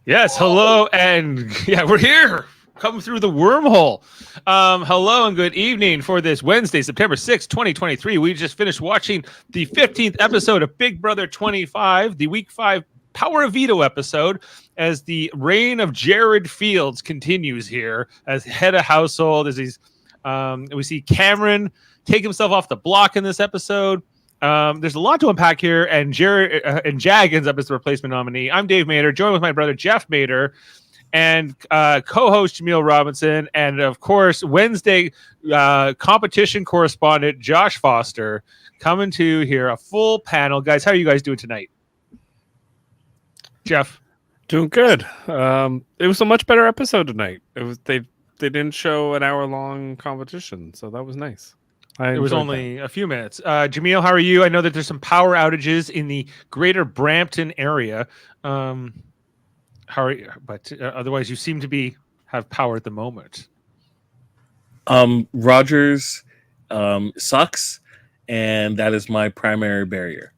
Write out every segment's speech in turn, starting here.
Yes, hello, and yeah, we're here. Coming through the wormhole. Hello and good evening for this Wednesday, September 6th, 2023. We just finished watching the 15th episode of Big Brother 25, the Week 5 Power of Veto episode, as the reign of Jared Fields continues here as head of household. As we see Cameron take himself off the block in this episode. There's a lot to unpack here, and Jared and Jag ends up as the replacement nominee. I'm Dave Mader, joined with my brother Jeff Mader, and co-host Jaemeel Robinson, and of course Wednesday competition correspondent Josh Foster coming to here. A full panel, guys. How are you guys doing tonight? Jeff, doing good. It was a much better episode tonight. It was they didn't show an hour-long competition, so that was nice. It was only a few minutes. Jaemeel, how are you? I know that there's some power outages in the greater Brampton area. How are you? But otherwise, you seem to have power at the moment. Rogers sucks, and that is my primary barrier.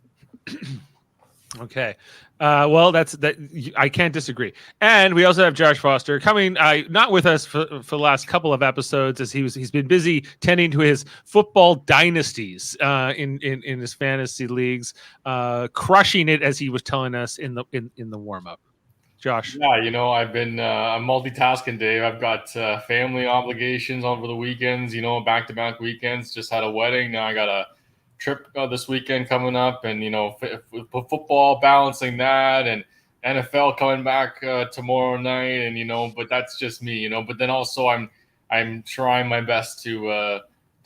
Okay. Well, I can't disagree. And we also have Josh Foster coming, not with us for the last couple of episodes, as he's been busy tending to his football dynasties in his fantasy leagues, crushing it, as he was telling us in the warm up. Josh, yeah, I've been I'm multitasking, Dave. I've got family obligations over the weekends. Back-to-back weekends. Just had a wedding. Now I got a trip this weekend coming up, and football, balancing that, and NFL coming back tomorrow night, and but that's just me, but then also I'm trying my best to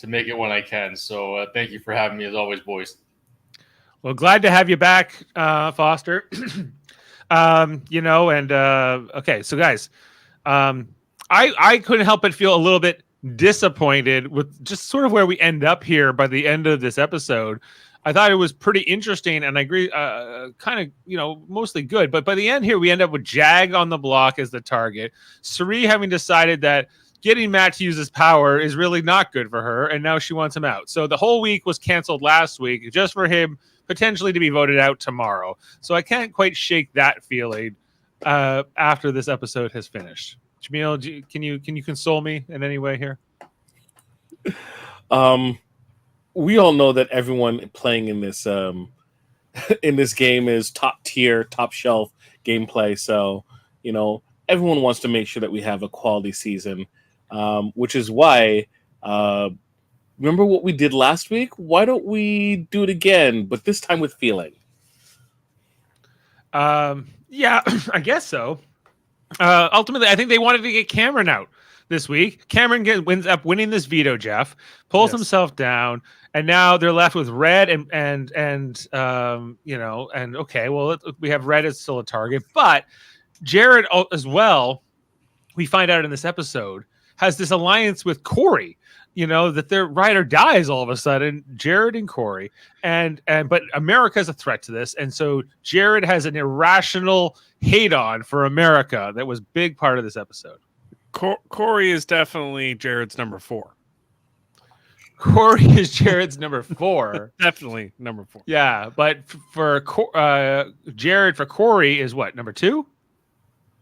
make it when I can. So thank you for having me, as always, boys. Well, glad to have you back, Foster. Okay, so guys, I couldn't help but feel a little bit disappointed with just sort of where we end up here by the end of this episode. I thought it was pretty interesting, and I agree, kind of, mostly good. But by the end here, we end up with Jag on the block as the target. Sari having decided that getting Matt to use his power is really not good for her, and now she wants him out. So the whole week was canceled last week just for him potentially to be voted out tomorrow. So I can't quite shake that feeling after this episode has finished. Jaemeel, can you console me in any way here? We all know that everyone playing in this in this game is top tier, top shelf gameplay. So everyone wants to make sure that we have a quality season, which is why. Remember what we did last week? Why don't we do it again, but this time with feeling? Yeah, I guess so. Ultimately, I think they wanted to get Cameron out this week. Cameron ends up winning this veto. Jeff pulls himself down, and now they're left with Red and okay, well, we have Red as still a target, but Jared as well. We find out in this episode has this alliance with Corey. That they're ride or dies all of a sudden, Jared and Corey, but America is a threat to this, and so Jared has an irrational hate on for America that was big part of this episode. Corey is definitely Jared's number 4. Corey is Jared's number 4. Definitely number 4. Yeah, but for Jared, for Corey is what, number 2?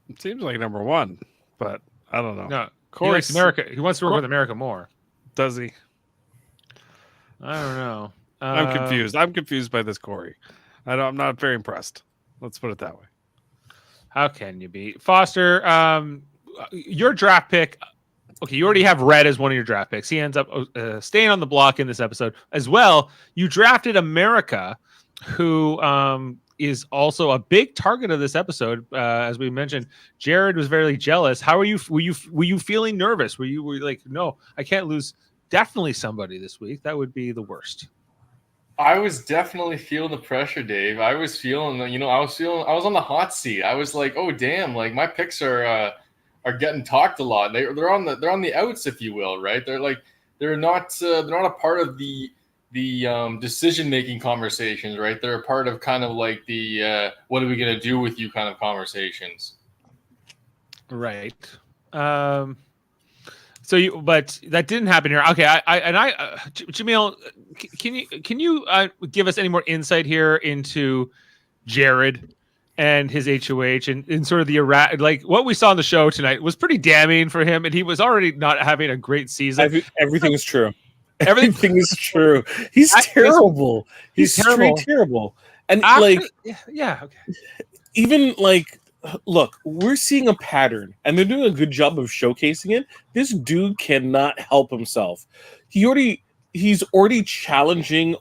It seems like number 1, but I don't know. No, Corey likes America. He wants to work with America more. Does he? I don't know. I'm confused. I'm confused by this Corey. I'm not very impressed. Let's put it that way. How can you be? Foster, your draft pick. Okay, you already have Red as one of your draft picks. He ends up staying on the block in this episode as well. You drafted America, who is also a big target of this episode. As we mentioned, Jared was very jealous. How are you? Were you feeling nervous? Were you like, no, I can't lose definitely somebody this week? That would be the worst. I was definitely feeling the pressure, Dave. I was feeling, I was on the hot seat. I was like, oh damn, like my picks are getting talked a lot. They're on the outs, if you will, right? They're not a part of the decision-making conversations, right? They're a part of kind of like the what are we going to do with you kind of conversations. Right. But that didn't happen here. Okay. Jaemeel, can you give us any more insight here into Jared and his HOH and sort of the like what we saw on the show tonight was pretty damning for him, and he was already not having a great season. Everything is true. Everything Everything is true. He's terrible. He's straight terrible. And Actually, like, yeah, okay. even like, look, we're seeing a pattern, and they're doing a good job of showcasing it. This dude cannot help himself. He's already challenging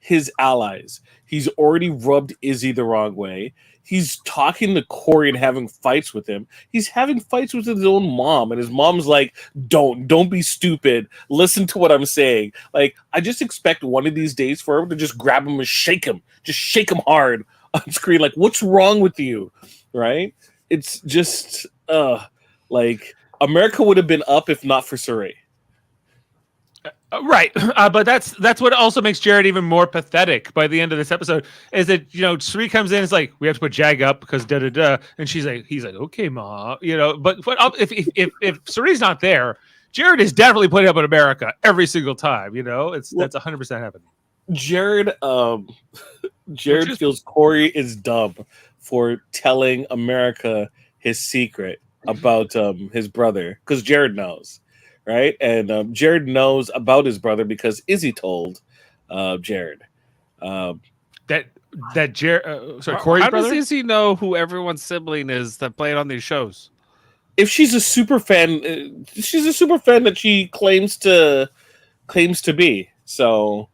his allies. He's already rubbed Izzy the wrong way. He's talking to Corey and having fights with him. He's having fights with his own mom, and his mom's like, don't be stupid. Listen to what I'm saying. Like, I just expect one of these days for him to just grab him and shake him. Just shake him hard on screen. Like, what's wrong with you? Right? It's just like America would have been up if not for Saray. Right, but that's what also makes Jared even more pathetic by the end of this episode. Is that Sri comes in, it's like we have to put Jag up because da da da, and he's like, okay, ma, But if Sri's not there, Jared is definitely putting up with America every single time. That's 100% happening. Jared feels Corey is dumb for telling America his secret about his brother because Jared knows. Right, and Jared knows about his brother because Izzy told Jared that Jared. Sorry, Corey's how brother. Does Izzy know who everyone's sibling is that played on these shows? If she's a super fan, she's a super fan that she claims to be. So,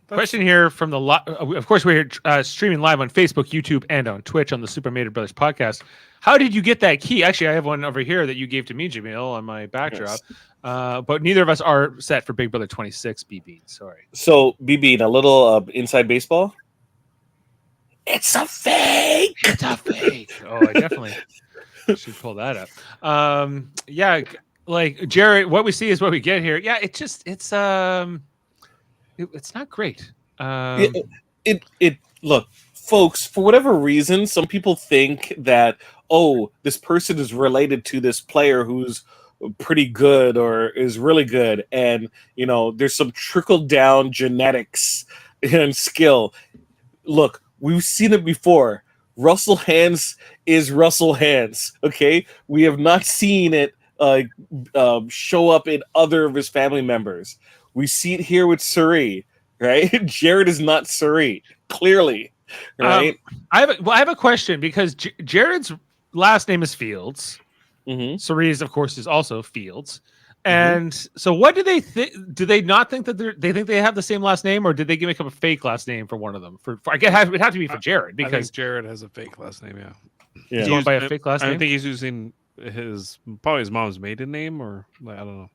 Question here from the of course we're here, streaming live on Facebook, YouTube, and on Twitch on the Super Mater Brothers podcast. How did you get that key? Actually, I have one over here that you gave to me, Jaemeel, on my backdrop. Yes. But neither of us are set for Big Brother 26, BB. Sorry. So, BB, a little inside baseball. It's a fake. It's a fake. Oh, I definitely should pull that up. Yeah, like Jared, what we see is what we get here. Yeah, it's not great. Look, folks, for whatever reason, some people think that, this person is related to this player who's pretty good or is really good. And, there's some trickle down genetics and skill. Look, we've seen it before. Russell Hands is Russell Hands. Okay. We have not seen it show up in other of his family members. We see it here with Suri, right? Jared is not Suri, clearly, right? I have a question because Jared's last name is Fields. Mm-hmm. Suri's, of course, is also Fields. And so, what do they think? Do they not think that they think they have the same last name, or did they make up a fake last name for one of them? For I guess it would have to be for Jared because I think Jared has a fake last name. Yeah. He's going by a fake last name. I think he's using probably his mom's maiden name, or I don't know.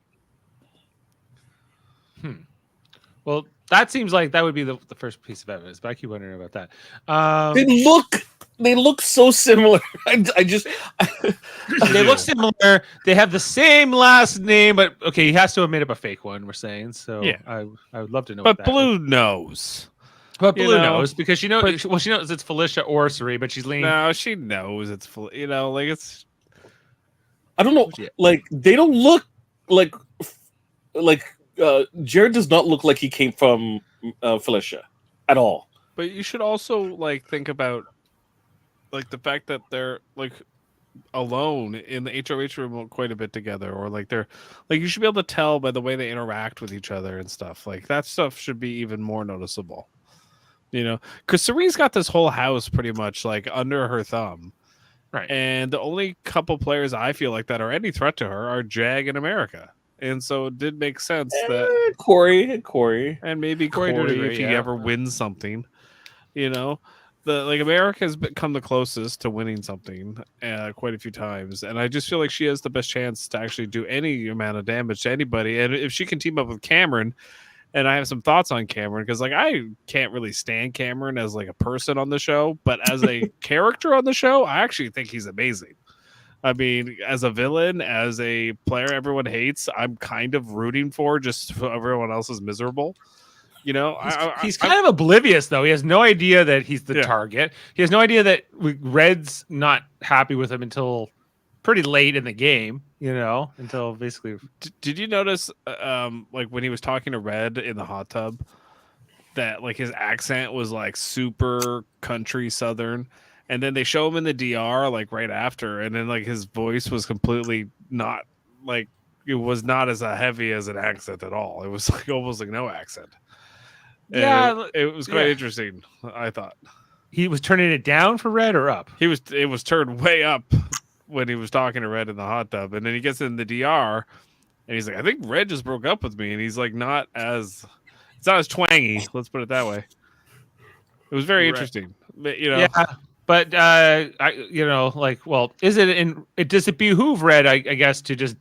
Well, that seems like that would be the first piece of evidence, but I keep wondering about that. They look so similar. They look similar. They have the same last name, but okay, he has to have made up a fake one. We're saying so. Yeah, I would love to know. But Blue knows. But Blue knows because she knows. She knows it's Felicia or Suri, but she's leaning. No, she knows it's like it's. I don't know. Like they don't look like Jared does not look like he came from Felicia at all. But you should also think about the fact that they're alone in the HOH room quite a bit together, or they're you should be able to tell by the way they interact with each other and stuff. That stuff should be even more noticeable. Because Serene's got this whole house pretty much under her thumb. Right. And the only couple players I feel like that are any threat to her are Jag and America. And so it did make sense that Corey and maybe Corey if he ever wins something, America has become the closest to winning something quite a few times. And I just feel like she has the best chance to actually do any amount of damage to anybody. And if she can team up with Cameron, and I have some thoughts on Cameron, because I can't really stand Cameron as a person on the show, but as a character on the show, I actually think he's amazing. I mean, as a villain, as a player everyone hates, I'm kind of rooting for just so everyone else is miserable. He's kind of oblivious, though. He has no idea that he's the target. He has no idea that Red's not happy with him until pretty late in the game, until basically. Did you notice, when he was talking to Red in the hot tub, that like his accent was like super country southern, and then they show him in the DR like right after, and then like his voice was completely not like it was not as heavy as an accent at all. It was like almost like no accent. And Yeah, it was quite interesting. I thought he was turning it down for Red or up. it was turned way up when he was talking to Red in the hot tub, and then he gets in the DR, and he's like, I think Red just broke up with me, and he's like it's not as twangy. Let's put it that way. It was very interesting, but, you know. Yeah, but is it does it behoove Red? I guess to just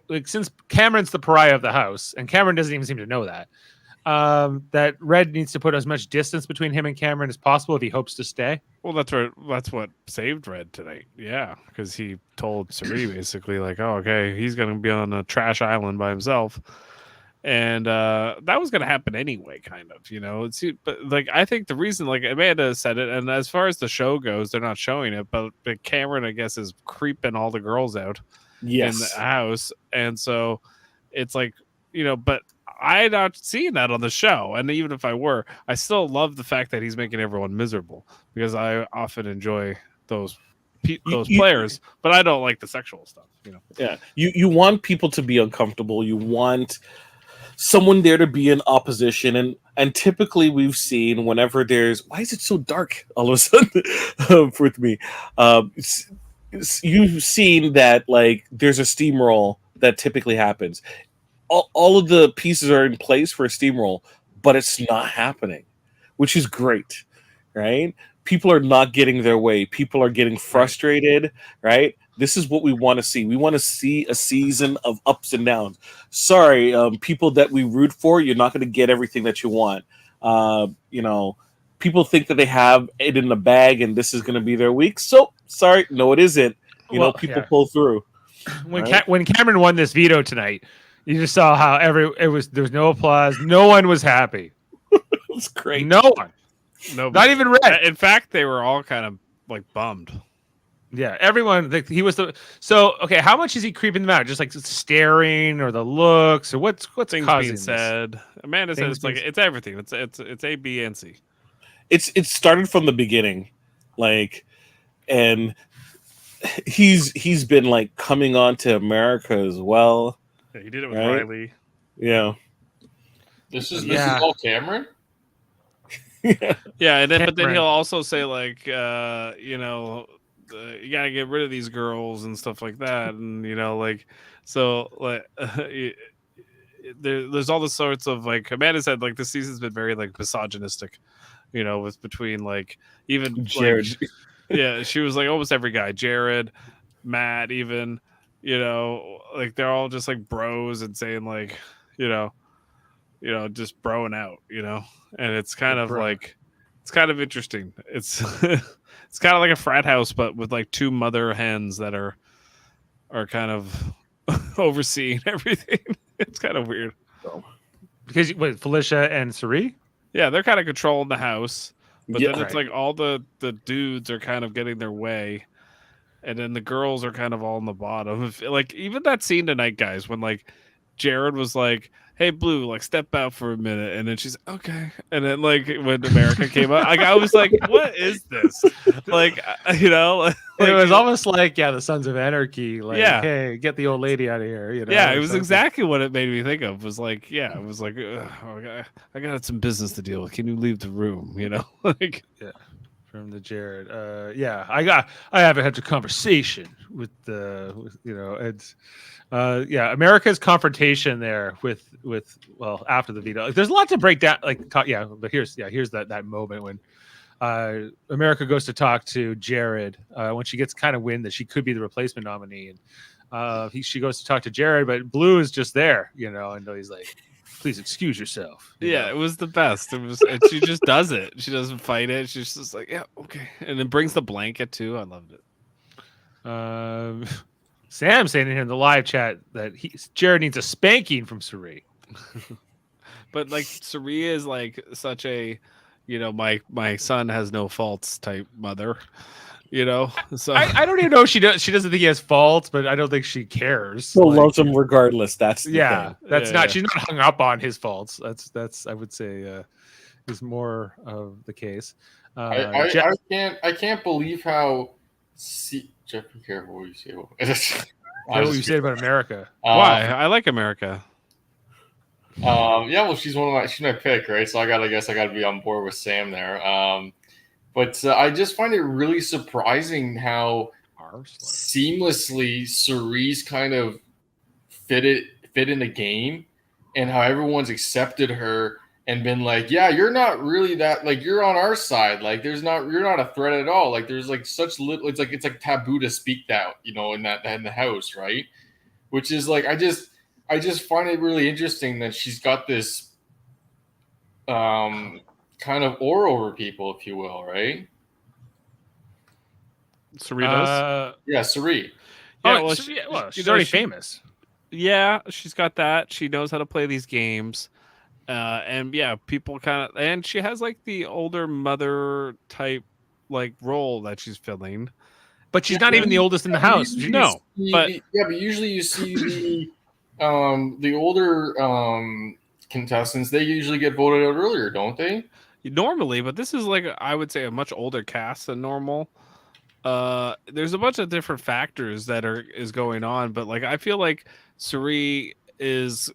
like since Cameron's the pariah of the house, and Cameron doesn't even seem to know that. That Red needs to put as much distance between him and Cameron as possible if he hopes to stay. Well, that's what saved Red tonight. Yeah, because he told Suri basically like, "Oh, okay, he's gonna be on a trash island by himself." And that was going to happen anyway, kind of, you know. But like, I think the reason, like Amanda said it, and as far as the show goes, they're not showing it, but Cameron, I guess, is creeping all the girls out in the house, and so it's like, you know, but I'm not seeing that on the show, and even if I were, I still love the fact that he's making everyone miserable because I often enjoy those players, but I don't like the sexual stuff, you know. Yeah, you want people to be uncomfortable. You want someone there to be in opposition, and typically we've seen whenever there's why is it so dark all of a sudden with me you've seen that like there's a steamroll that typically happens. All of the pieces are in place for a steamroll, but it's not happening, which is great, right? People are not getting their way. People are getting frustrated, right? This is what we want to see. We want to see a season of ups and downs. Sorry, people that we root for, you're not going to get everything that you want. You know, people think that they have it in the bag and this is going to be their week. So, sorry, no, it isn't. You know, people pull through. When Cameron won this veto tonight, you just saw how there was no applause. No one was happy. It was great. No one. No, not even Red. In fact, they were all kind of like bummed. Yeah, everyone. He was so okay. How much is he creeping them out? Just like staring, or the looks, or what's things causing being said? Amanda said it's like it's everything. It's A, B, and C. It started from the beginning, like, and he's been like coming on to America as well. Yeah, he did it with Riley. Yeah, this is all Cameron. Yeah, and then but then he'll also say like, you know. You gotta get rid of these girls and stuff like that, and you know, like, so like there's all the sorts of like Amanda said, like this season's been very like misogynistic, you know, with between like even Jared, like, yeah, she was like almost every guy, Jared, Matt, even, you know, like they're all just like bros and saying like, you know, just broing out, you know, and it's kind of like it's kind of interesting. It's it's kind of like a frat house, but with like two mother hens that are kind of overseeing everything. It's kind of weird. Because Felicia and Suri? Yeah, they're kind of controlling the house, but then it's like all the dudes are kind of getting their way, and then the girls are kind of all in the bottom. Like even that scene tonight, guys, when like Jared was like, "Hey, Blue, like step out for a minute," and then she's okay, and then like when America came out, like I was like, "What is this?" Like, you know, like, it was almost like the Sons of Anarchy. Like, hey, get the old lady out of here. You know? Yeah, it was exactly what it made me think of. Was like, it was like, I got some business to deal with. Can you leave the room? You know, like, from the Jared. I haven't had a conversation with it's. America's confrontation there with after the veto. Like, there's a lot to break down. But here's that moment when America goes to talk to Jared when she gets kind of wind that she could be the replacement nominee, and she goes to talk to Jared, but Blue is just there, you know, and he's like, "Please excuse yourself." You know? It was the best. It was, and she just does it. She doesn't fight it. She's just like, "Yeah, okay," and then brings the blanket too. I loved it. Sam saying in the live chat that Jared needs a spanking from Suri. But like Suri is like such a, you know, my son has no faults type mother, you know. So I don't even know if she doesn't think he has faults, but I don't think she cares. Still loves him regardless. That's the thing. That's not. She's not hung up on his faults. That's I would say. is more of the case. I can't believe how. Jeff, be careful what you say. What you said about America? Why? I like America. Yeah, well, she's my pick, right? So I guess I gotta be on board with Sam there. But I just find it really surprising how seamlessly Cerise kind of fit in the game, and how everyone's accepted her and been like, yeah, you're not really that, like, you're on our side. Like, you're not a threat at all. Like, there's like such little, it's like taboo to speak that, in the house, right? Which is like, I just find it really interesting that she's got this kind of aura over people, if you will, right? Cerie does? Yeah, Cerie. Yeah, well, she's already famous. Yeah, she's got that. She knows how to play these games. And yeah, people kind of, and she has like the older mother type like role that she's filling. But she's not even the oldest in the house. But usually you see the older contestants, they usually get voted out earlier, don't they? Normally, but this is like, I would say, a much older cast than normal. There's a bunch of different factors that is going on, but like I feel like Cerie is,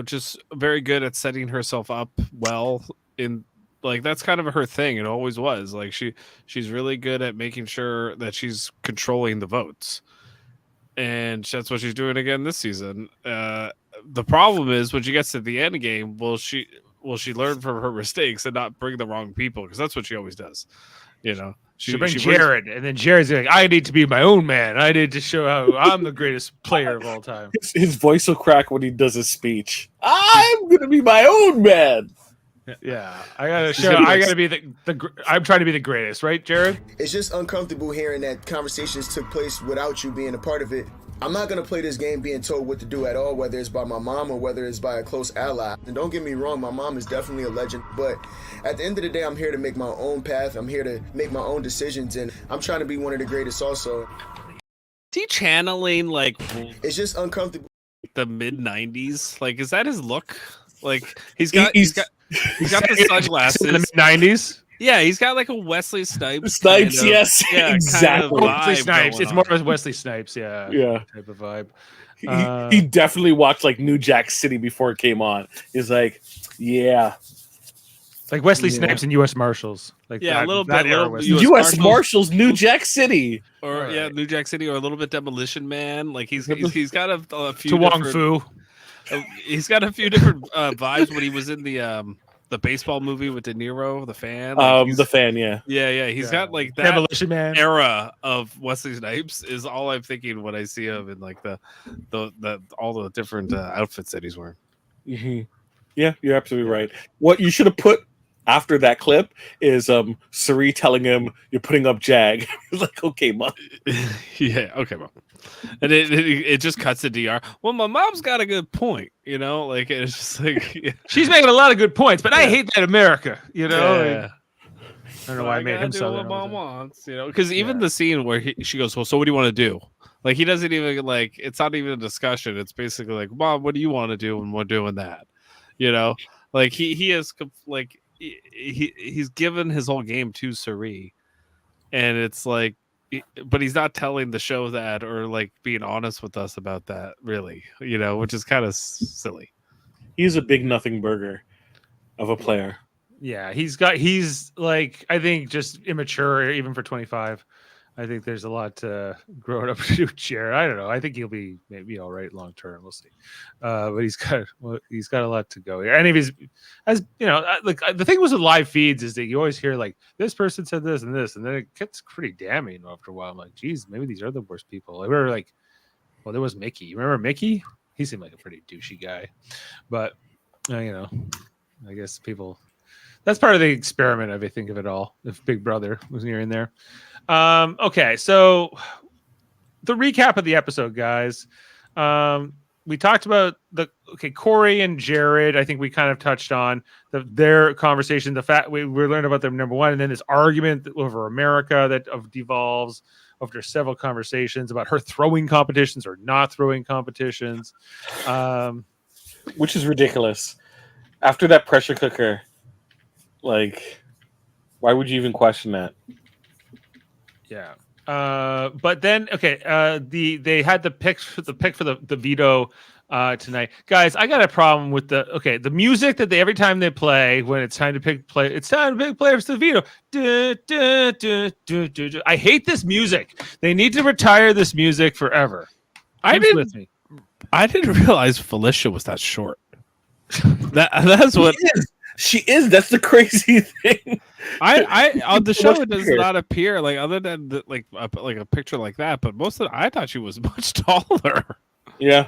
just very good at setting herself up well in, like, that's kind of her thing. It always was. Like she's really good at making sure that she's controlling the votes. And that's what she's doing again this season. The problem is when she gets to the end game, will she learn from her mistakes and not bring the wrong people? Because that's what she always does. She brings Jared, and then Jared's like, I need to be my own man. I need to show how I'm the greatest player of all time. His voice will crack when he does his speech. I'm going to be my own man. Yeah, I gotta show. I gotta be I'm trying to be the greatest, right, Jared? It's just uncomfortable hearing that conversations took place without you being a part of it. I'm not gonna play this game being told what to do at all, whether it's by my mom or whether it's by a close ally. And don't get me wrong, my mom is definitely a legend, but at the end of the day, I'm here to make my own path. I'm here to make my own decisions, and I'm trying to be one of the greatest also. Is he channeling like It's just uncomfortable. The mid '90s? Like, is that his look? Like he's got the sunglasses in the mid-90s. Yeah, he's got like a Wesley Snipes. Snipes, yes, exactly. Wesley Snipes. It's more of a Wesley Snipes, yeah, type of vibe. He definitely watched like New Jack City before it came on. He's like, yeah, like Wesley Snipes and U.S. Marshals. Like a little bit. U.S. Marshals, New Jack City, or New Jack City, or a little bit Demolition Man. Like he's got a few. To Wong Fu. He's got a few different vibes when he was in the baseball movie with De Niro, The Fan. The Fan, yeah. He's got like that Demolition Man era of Wesley Snipes is all I'm thinking when I see him in like the all the different outfits that he's wearing. Mm-hmm. Yeah, you're absolutely right. What you should have put after that clip is Cerie telling him you're putting up Jag. He's like, okay, mom. Yeah, okay, mom. And it just cuts to DR. Well, my mom's got a good point, like it's just like she's making a lot of good points, but I hate that America, I don't know why I made him so. What mom wants, because even the scene where she goes, well, so what do you want to do? Like he doesn't even like, it's not even a discussion. It's basically like, Mom, what do you want to do? And we're doing that, like he is like he's given his whole game to Cerie, and it's like. But he's not telling the show that, or like being honest with us about that, really, which is kind of silly. He's a big nothing burger of a player. Yeah, he's like, I think just immature even for 25. I think there's a lot to growing up to do, Jared. I don't know. I think he'll be maybe all right long term. We'll see. But he's got a lot to go here. And if he's, as like the thing was with live feeds is that you always hear like this person said this, and then it gets pretty damning after a while. I'm like, geez, maybe these are the worst people. I remember like, well, there was Mickey. You remember Mickey? He seemed like a pretty douchey guy, but I guess people. That's part of the experiment, I think, of it all. If Big Brother was near in there. Okay, so the recap of the episode, guys. We talked about Corey and Jared. I think we kind of touched on their conversation. The fact we learned about them, number one, and then this argument over America that devolves after several conversations about her throwing competitions or not throwing competitions, which is ridiculous. After that pressure cooker. Like, why would you even question that? Yeah. But then they had the pick for the veto tonight. Guys, I got a problem with the music that they every time they play when it's time to pick players to the veto. I hate this music. They need to retire this music forever. Keeps with me. I didn't realize Felicia was that short. That's what she is. That's the crazy thing. I on the show it does not appear like other than like a picture like that. But I thought she was much taller. Yeah.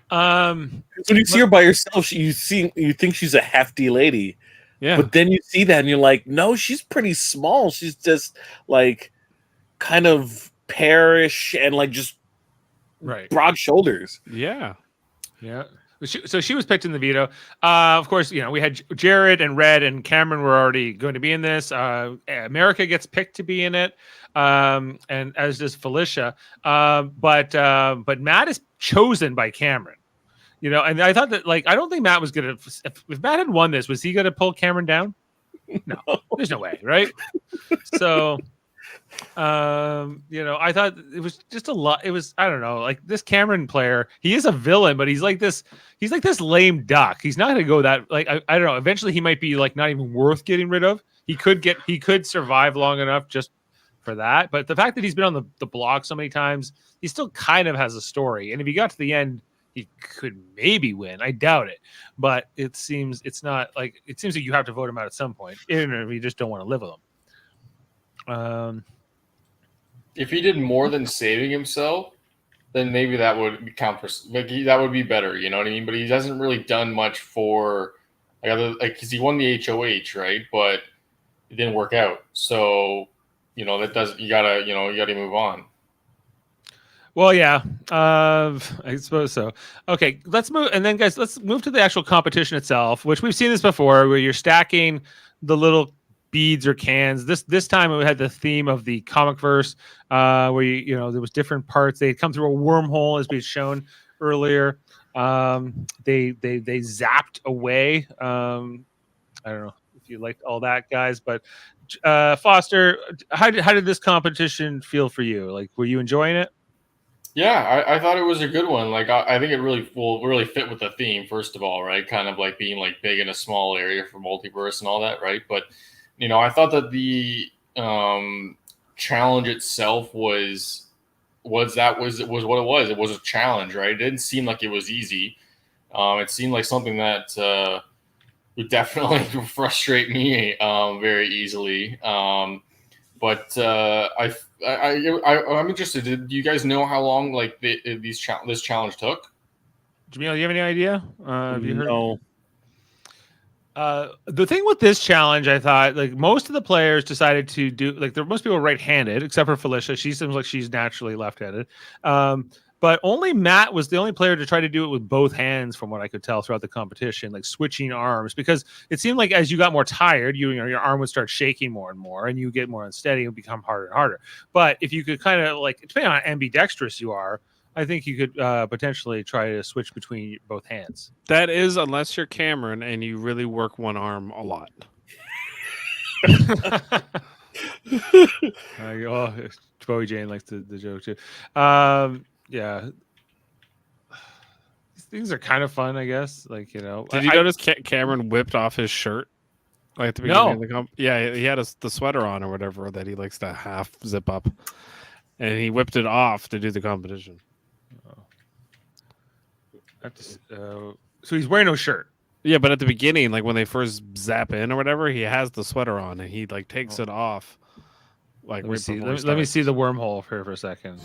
When you see her by herself, you think she's a hefty lady. Yeah. But then you see that and you're like, no, she's pretty small. She's just like kind of pearish and like just broad shoulders. Yeah. Yeah. So she was picked in the veto. Of course, we had Jared and Red and Cameron were already going to be in this. America gets picked to be in it, and as does Felicia. But Matt is chosen by Cameron. And I thought that I don't think Matt was gonna. If Matt had won this, was he gonna pull Cameron down? No, there's no way, right? So. I thought it was just a lot. It was, I don't know, like this Cameron player, he is a villain, but he's like this lame duck. He's not going to go that, I don't know. Eventually he might be not even worth getting rid of. He could survive long enough just for that. But the fact that he's been on the block so many times, he still kind of has a story. And if he got to the end, he could maybe win. I doubt it, but it seems like you have to vote him out at some point, even if you just don't want to live with him. If he did more than saving himself, then maybe that would count for that would be better. You know what I mean? But he hasn't really done much for because he won the HOH, right? But it didn't work out. So that does you gotta move on. Well, yeah, I suppose so. Okay, let's move, and then guys, let's move to the actual competition itself, which we've seen this before, where you're stacking the little beads or cans. This time it had the theme of the comic verse, where there was different parts. They had come through a wormhole, as we've shown earlier. They zapped away. I don't know if you liked all that, guys, but Foster, how did this competition feel for you? Were you enjoying it? Yeah, I thought it was a good one. I think it really fit with the theme, first of all, right? Kind of like being big in a small area for multiverse and all that, right? But I thought that the challenge itself was what it was. It was a challenge, right? It didn't seem like it was easy. It seemed like something that would definitely frustrate me very easily. But I'm interested. Do you guys know how long this challenge took? Jaemeel, do you have any idea? Have you heard? No. The thing with this challenge, I thought, most of the players decided to do, most people are right-handed, except for Felicia. She seems like she's naturally left-handed. But only Matt was the only player to try to do it with both hands, from what I could tell throughout the competition, switching arms, because it seemed like as you got more tired, your arm would start shaking more and more, and you get more unsteady, and it would become harder and harder. But if you could kind of depending on how ambidextrous you are, I think you could potentially try to switch between both hands. That is, unless you're Cameron and you really work one arm a lot. Bowie Jane likes the joke too. Yeah, these things are kind of fun, I guess. Did you notice Cameron whipped off his shirt? At the beginning of the yeah, he had the sweater on or whatever that he likes to half zip up, and he whipped it off to do the competition. So he's wearing no shirt. Yeah, but at the beginning, when they first zap in or whatever, he has the sweater on and he takes it off. Let me see the wormhole here for a second.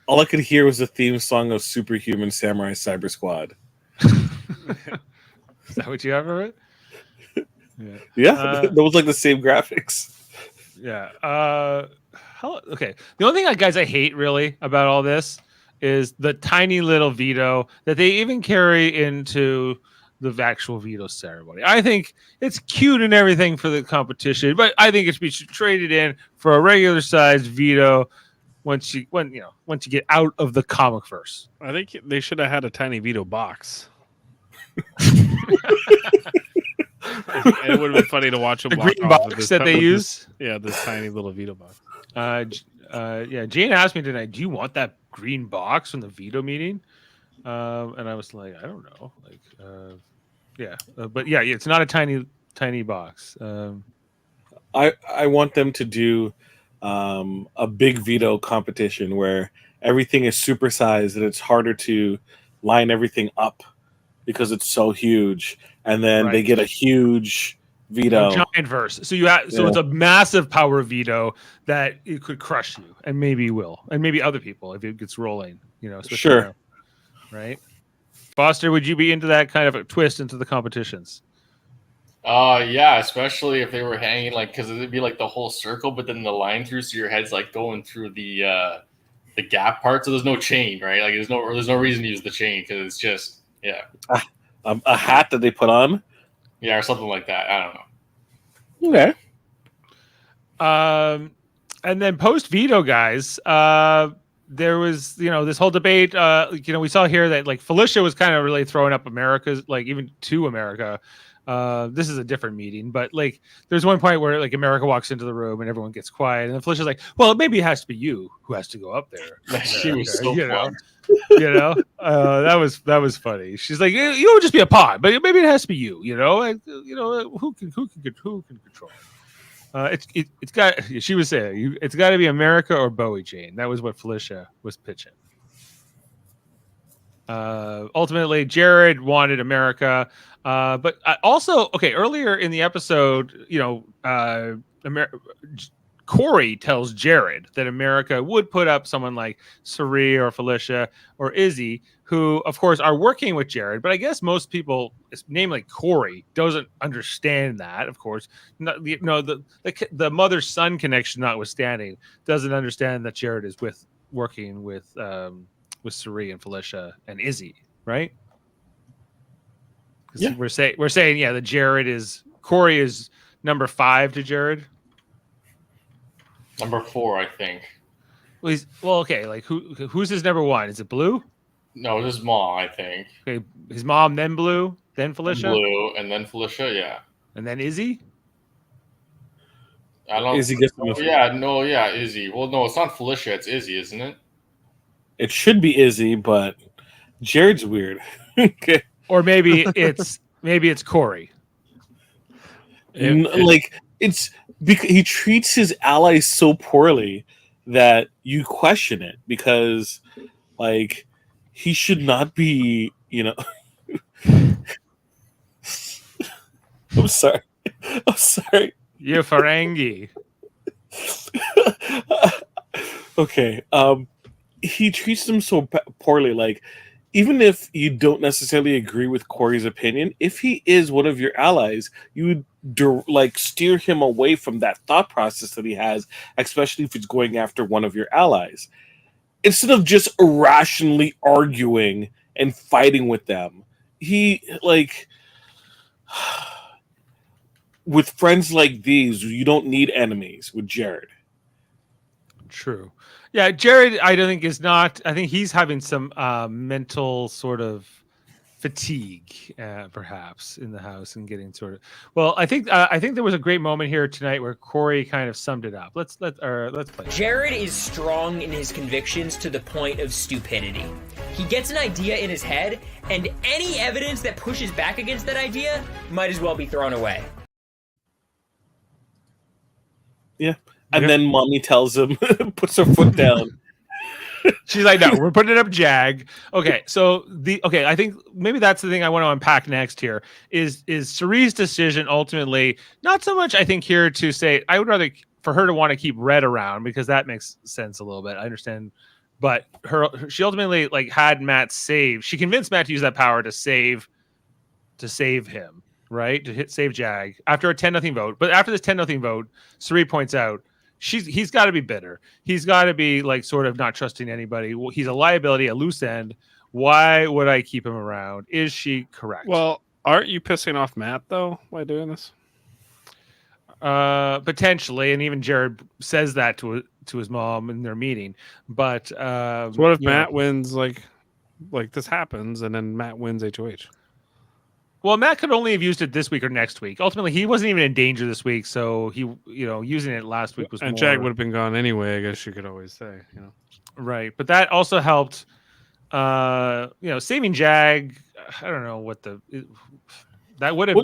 All I could hear was the theme song of Superhuman Samurai Cyber Squad. Is that what you have of it? Yeah, that was the same graphics. Yeah. Okay. The only thing, guys, I hate really about all this is the tiny little veto that they even carry into the actual veto ceremony. I think it's cute and everything for the competition, but I think it should be traded in for a regular sized veto once you get out of the comic verse. I think they should have had a tiny veto box. It would have been funny to watch them The walk green off box with that they use. this tiny little veto box. Jane asked me tonight, do you want that green box from the veto meeting? And I was like, I don't know. But it's not a tiny box. I want them to do a big veto competition where everything is supersized and it's harder to line everything up because it's so huge, and then they get a huge veto, giant verse. So it's a massive power veto that it could crush you, and maybe will, and maybe other people if it gets rolling. Sure. Now, right? Foster, would you be into that kind of a twist into the competitions? Yeah, especially if they were hanging because it'd be like the whole circle, but then the line through, so your head's like going through the gap part. So there's no chain, right? Like there's no reason to use the chain because it's just a hat that they put on, or something like that. I don't know. Okay. And then post veto, guys. There was, this whole debate. We saw here that Felicia was kind of really throwing up America's, even to America. This is a different meeting, but there's one point where America walks into the room and everyone gets quiet, and then Felicia's like, "Well, maybe it has to be you who has to go up there." She was so fun. That was funny. She's like, "You would just be a pawn, but maybe it has to be you." Who can control? It's got. She was saying it's got to be America or Bowie Jane. That was what Felicia was pitching. Ultimately, Jared wanted America, but also earlier in the episode, Corey tells Jared that America would put up someone like Sari or Felicia or Izzy, who of course are working with Jared. But I guess most people, namely Corey, doesn't understand that. Of course, the mother-son connection notwithstanding, doesn't understand that Jared is working with Sari and Felicia and Izzy, right? Yeah, we're saying that Corey is number 5 to Jared. Number 4, I think. Who's his number 1? Is it Blue? No, his mom, I think. Okay, his mom, then Blue, then Felicia. Blue, and then Felicia, yeah. And then Izzy. I don't. Izzy gets Izzy. Well, no, it's not Felicia. It's Izzy, isn't it? It should be Izzy, but Jared's weird. Okay. Or maybe it's Corey. It's because he treats his allies so poorly that you question it, because he should not be, I'm sorry. You Ferengi. Okay. He treats them so poorly. Even if you don't necessarily agree with Corey's opinion, if he is one of your allies, you would steer him away from that thought process that he has, especially if he's going after one of your allies, instead of just irrationally arguing and fighting with them. He with friends like these, you don't need enemies with Jared. True. Yeah, Jared, I don't think is not. I think he's having some mental sort of fatigue, perhaps, in the house and getting sort of. Well, I think there was a great moment here tonight where Corey kind of summed it up. Let's play. Jared is strong in his convictions to the point of stupidity. He gets an idea in his head, and any evidence that pushes back against that idea might as well be thrown away. Yeah. And then mommy tells him, puts her foot down. She's like, no, we're putting it up Jag. Okay, so I think maybe that's the thing I want to unpack next here is Sari's decision ultimately, not so much I think here to say, I would rather for her to want to keep Red around, because that makes sense a little bit. I understand. But she ultimately had Matt saved. She convinced Matt to use that power to save him, right? To save Jag after a 10-0 vote. But after this 10-0 vote, Sari points out, he's got to be bitter. He's got to be sort of not trusting anybody. He's a liability, a loose end. Why would I keep him around? Is she correct? Well, Aren't you pissing off Matt though by doing this? Potentially, and even Jared says that to his mom in their meeting. But So what if Matt wins? Like this happens, and then Matt wins HOH. Well, Matt could only have used it this week or next week. Ultimately, he wasn't even in danger this week, so he, using it last week was. And more... Jag would have been gone anyway. I guess you could always say, Right, but that also helped. Saving Jag. I don't know what that would have.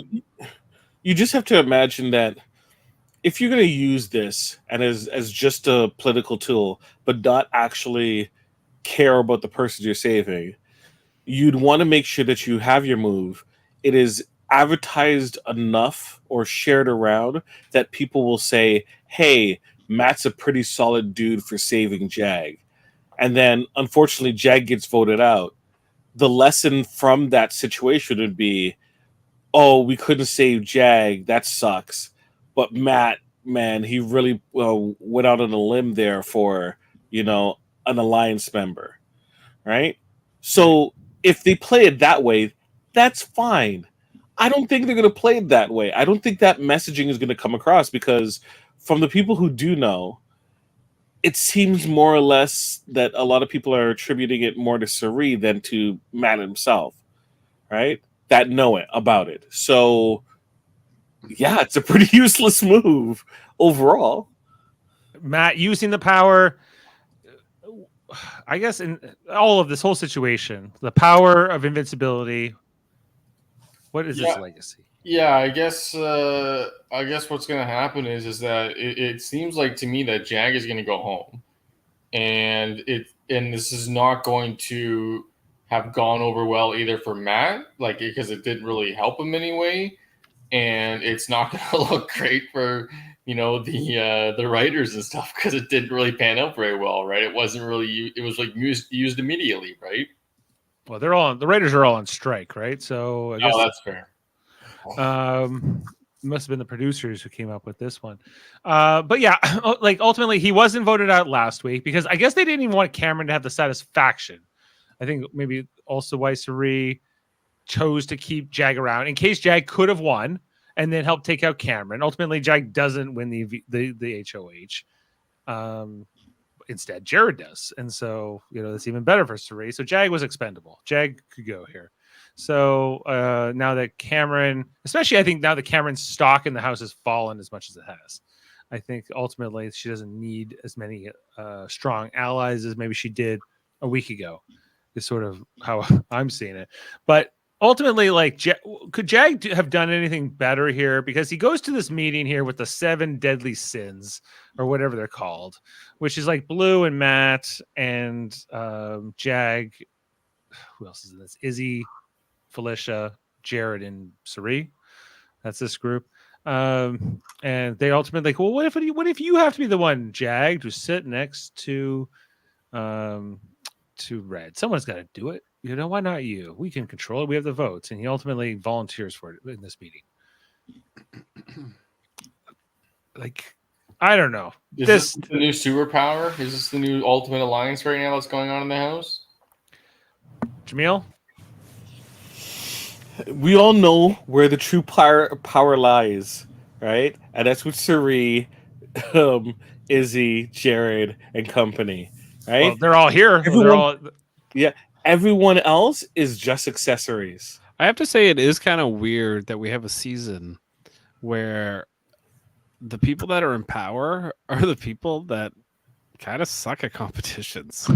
You just have to imagine that if you're going to use this and as just a political tool, but not actually care about the person you're saving, you'd want to make sure that you have your move. It is advertised enough or shared around that people will say, hey, Matt's a pretty solid dude for saving Jag. And then, unfortunately, Jag gets voted out. The lesson from that situation would be, oh, we couldn't save Jag. That sucks. But Matt, man, he really went out on a limb there for, an alliance member. Right? So if they play it that way, that's fine. I don't think they're going to play it that way. I don't think that messaging is going to come across because from the people who do know, it seems more or less that a lot of people are attributing it more to Suri than to Matt himself, right? That know it about it. So, yeah, it's a pretty useless move overall. Matt using the power, I guess, in all of this whole situation, the power of invincibility. What is his legacy? Yeah, I guess what's going to happen is that it seems like to me that Jag is going to go home, and this is not going to have gone over well either for Matt, because it didn't really help him anyway, and it's not going to look great for the writers and stuff because it didn't really pan out very well, right? It wasn't really it was used immediately, right? Well, the writers are all on strike, right? So I guess that's fair. Must have been the producers who came up with this one. But yeah, ultimately he wasn't voted out last week because I guess they didn't even want Cameron to have the satisfaction. I think maybe also why Suri chose to keep Jag around in case Jag could have won and then help take out Cameron. Ultimately, Jag doesn't win the HOH. Instead, Jared does. And so, that's even better for Suri. So Jag was expendable. Jag could go here. So now that Cameron, especially I think now that Cameron's stock in the house has fallen as much as it has, I think ultimately she doesn't need as many strong allies as maybe she did a week ago. Is sort of how I'm seeing it. But ultimately, could Jag have done anything better here? Because he goes to this meeting here with the 7 deadly sins or whatever they're called, which is like Blue and Matt and Jag. Who else is in this? Izzy, Felicia, Jared, and Suri. That's this group. And they ultimately well, what if you have to be the one, Jag, to sit next to Red? Someone's got to do it. Why not you? We can control it. We have the votes. And he ultimately volunteers for it in this meeting. I don't know. Is this the new superpower? Is this the new ultimate alliance right now that's going on in the house? Jaemeel? We all know where the true power lies, right? And that's with Suri, Izzy, Jared, and company, right? Well, they're all here. Everyone else is just accessories. I have to say it is kind of weird that we have a season where the people that are in power are the people that kind of suck at competitions.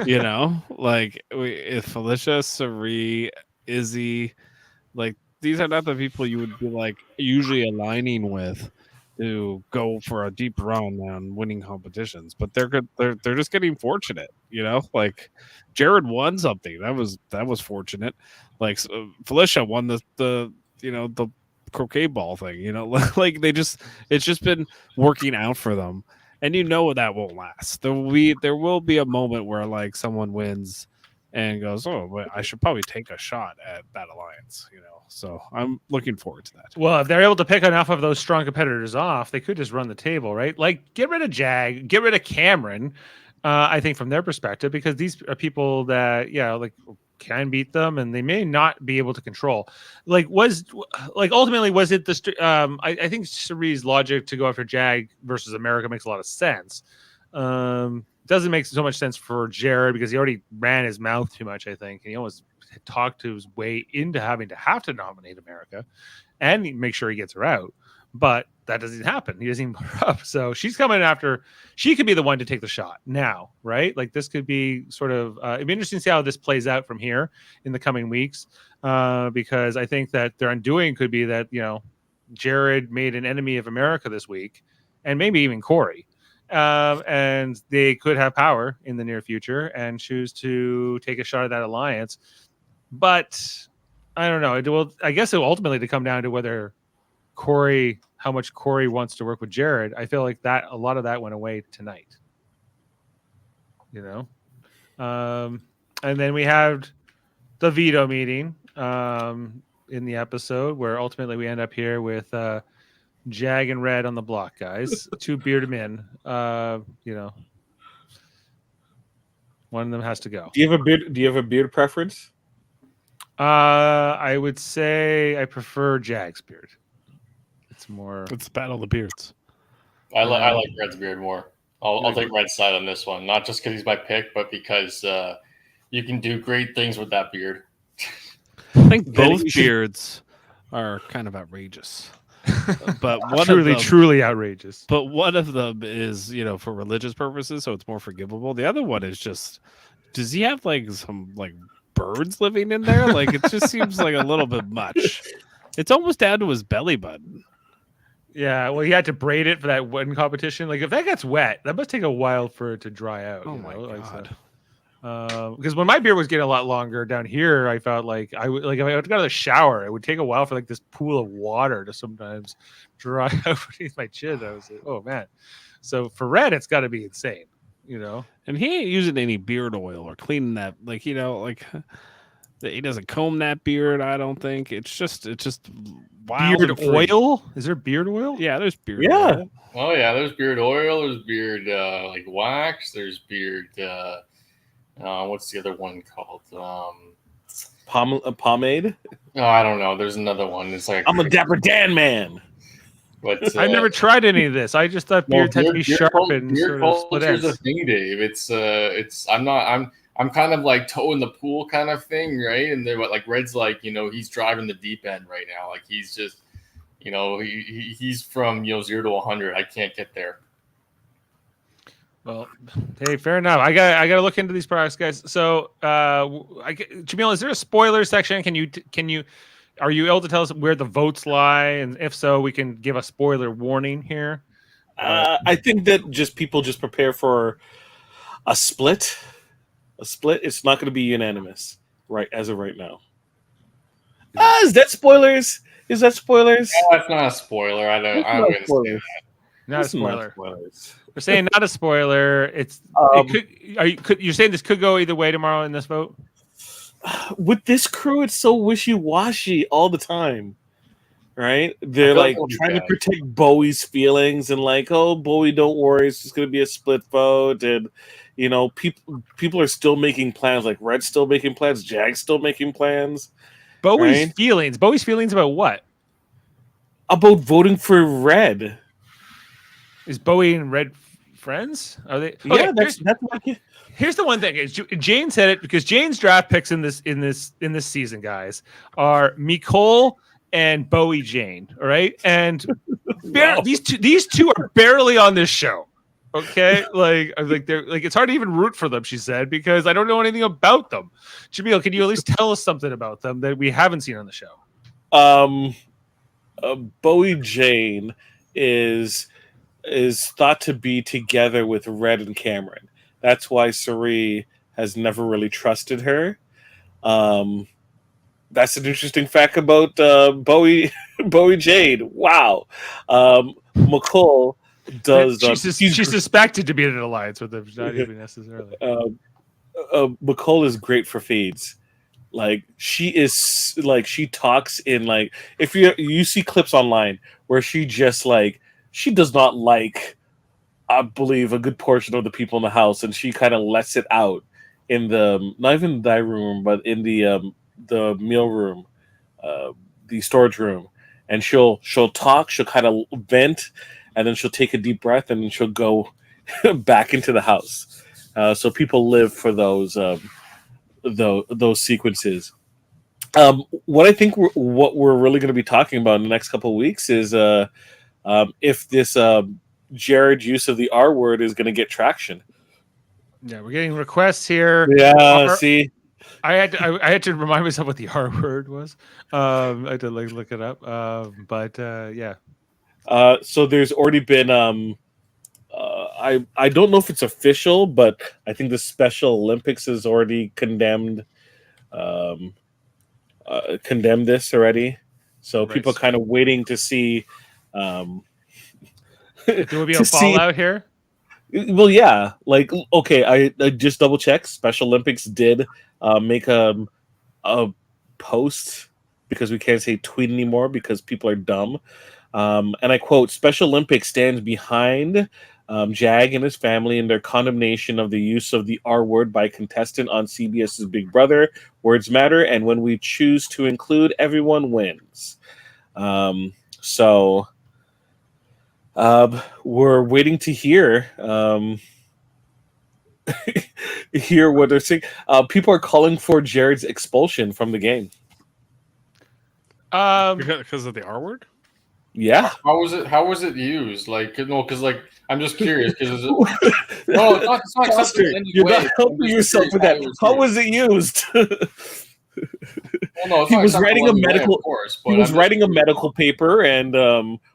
If Felicia, Suri, Izzy, these are not the people you would be usually aligning with to go for a deep run on winning competitions, but they're good. They're just getting fortunate, Jared won something that was fortunate. Felicia won the croquet ball thing. It's just been working out for them, and that won't last. There will be a moment where someone wins and goes, oh, but I should probably take a shot at that alliance. So I'm looking forward to that. Well, if they're able to pick enough of those strong competitors off, they could just run the table, right? Get rid of Jag, get rid of Cameron. I think from their perspective, because these are people that, can beat them, and they may not be able to control. Ultimately, was it the? I think Cerie's logic to go after Jag versus America makes a lot of sense. Doesn't make so much sense for Jared because he already ran his mouth too much. I think, and he almost talked his way into having to nominate America and make sure he gets her out. But that doesn't happen. He doesn't even put her up. So she's coming after. She could be the one to take the shot now, right? Like this could be sort of. It'd be interesting to see how this plays out from here in the coming weeks, because I think that their undoing could be that Jared made an enemy of America this week, and maybe even Corey, and they could have power in the near future and choose to take a shot at that alliance. But I don't know. I guess it will ultimately come down to whether how much Corey wants to work with Jared. I feel like that a lot of that went away tonight. And then we had the veto meeting in the episode where ultimately we end up here with Jag and Red on the block, guys. 2 bearded men. One of them has to go. Do you have a beard preference? I would say I prefer Jag's beard. It's Battle of the Beards. I like Red's beard more. I'll take Red's side on this one, not just because he's my pick, but because you can do great things with that beard. I think both beards are kind of outrageous, but truly outrageous. But one of them is for religious purposes, so it's more forgivable. The other one is just, does he have some birds living in there? Like it just seems like a little bit much. It's almost down to his belly button. Yeah, well, he had to braid it for that one competition. Like, if that gets wet, that must take a while for it to dry out. Oh my god! Because when my beard was getting a lot longer down here, I felt like if I went to go to the shower, it would take a while for this pool of water to sometimes dry out beneath my chin. I was like, oh man. So for Red, it's got to be insane, And he ain't using any beard oil or cleaning that, he doesn't comb that beard. I don't think it's just wild. Beard oil? Is there beard oil? Yeah, there's beard. Yeah. Oil. Oh yeah, there's beard oil. There's beard wax. There's beard. What's the other one called? Pomade. No, I don't know. There's another one. It's like I'm a Dapper Dan man. But I've never tried any of this. I just thought beards had to be sharp and beard sort of split culture's ends. a thing, Dave. I'm kind of like toe in the pool kind of thing, right? And then Red's he's driving the deep end right now. Like he's just, he's from 0 to 100. I can't get there. Well, hey, fair enough. I got to look into these products, guys. So, Jaemeel, is there a spoiler section? Are you able to tell us where the votes lie? And if so, we can give a spoiler warning here. I think that people just prepare for a split. It's not going to be unanimous, right? As of right now. Is that spoilers? No, that's not a spoiler. I wouldn't say that. Not a spoiler. We're saying not a spoiler. You're saying this could go either way tomorrow in this vote? With this crew, it's so wishy-washy all the time, right? They're trying to protect Bowie's feelings and oh, Bowie, don't worry, it's just going to be a split vote, and people are still making plans. Like Red's still making plans, Jag's still making plans. Bowie's feelings about what? About voting for Red. Is Bowie and Red friends? Are they? Yeah, okay, that's like. Here's the one thing: is Jane said it because Jane's draft picks in this season, guys, are Nicole and Bowie Jane. All right, and these two are barely on this show. Okay, they're it's hard to even root for them. She said because I don't know anything about them. Jaemeel, can you at least tell us something about them that we haven't seen on the show? Bowie Jane is thought to be together with Red and Cameron. That's why Cerie has never really trusted her. That's an interesting fact about Bowie Jane. Wow. McCall does. She's suspected to be in an alliance with them, not even necessarily. McCall is great for feeds. She talks in if you see clips online where she just she does not like, I believe, a good portion of the people in the house, and she kind of lets it out in the not even the dining room, but in the meal room, the storage room, and she'll talk, she'll kind of vent, and then she'll take a deep breath, and then she'll go back into the house. So people live for those sequences. What I think what we're really going to be talking about in the next couple of weeks is if this Jared use of the R word is going to get traction. Yeah, we're getting requests here. Yeah, see, I had to remind myself what the R word was. I had to look it up. But yeah. So there's already been I don't know if it's official, but I think the Special Olympics has already condemned this already. So Right. people are kind of waiting to see. There will be a fallout here. Well, yeah. Like, okay, I just double checked. Special Olympics did make a post, because we can't say tweet anymore because people are dumb. And I quote: Special Olympics stands behind Jag and his family in their condemnation of the use of the R word by contestant on CBS's Big Brother. Words matter, and when we choose to include, everyone wins. So we're waiting to hear hear what they're saying. People are calling for Jared's expulsion from the game. Because of the R word? Yeah. How was it used? Like, no, because like I'm just curious. Because no, it's not accepted in any You're way. not helping yourself with that. How was it used? Well, no, it's He not was acceptable writing a in any way, medical. of course, He but was I'm just writing a curious. medical paper, and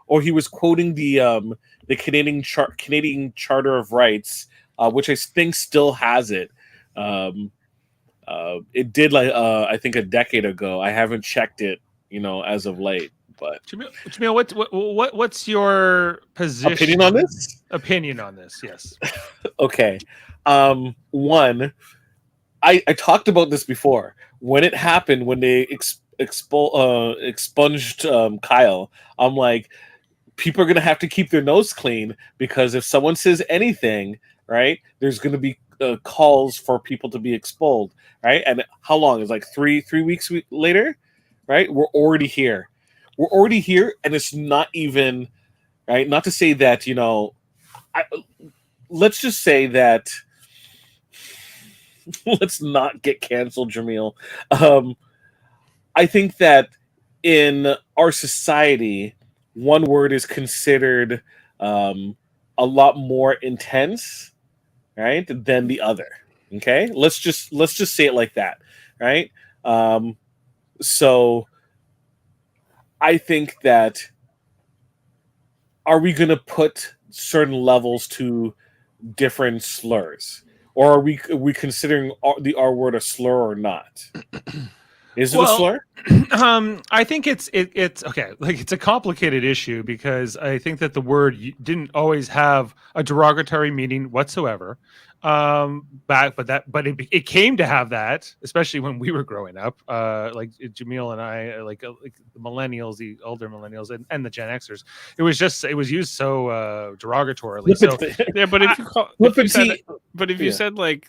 or he was quoting the Canadian Charter of Rights, which I think still has it. It did I think a decade ago. I haven't checked it, as of late. But Jaemeel, what's your position? opinion on this? Opinion on this? Yes. Okay. One, I talked about this before. When it happened, when they expunged Kyle, I'm like, people are going to have to keep their nose clean, because if someone says anything, right, there's going to be calls for people to be expelled, right? And how long? It's like three weeks later, right? We're already here. And it's not even, right? Not to say that, let's just say that, let's not get canceled, Jaemeel. I think that in our society, one word is considered a lot more intense, right, than the other. Okay, let's just say it like that, right? So I think that, are we going to put certain levels to different slurs, or are we considering the R word a slur or not? Is it a slur? I think it's okay. Like, it's a complicated issue, because I think that the word didn't always have a derogatory meaning whatsoever. But it came to have that, especially when we were growing up. Like Jaemeel and I, like the millennials, the older millennials, and the Gen Xers. It was used so derogatorily. So Yeah, but if you said like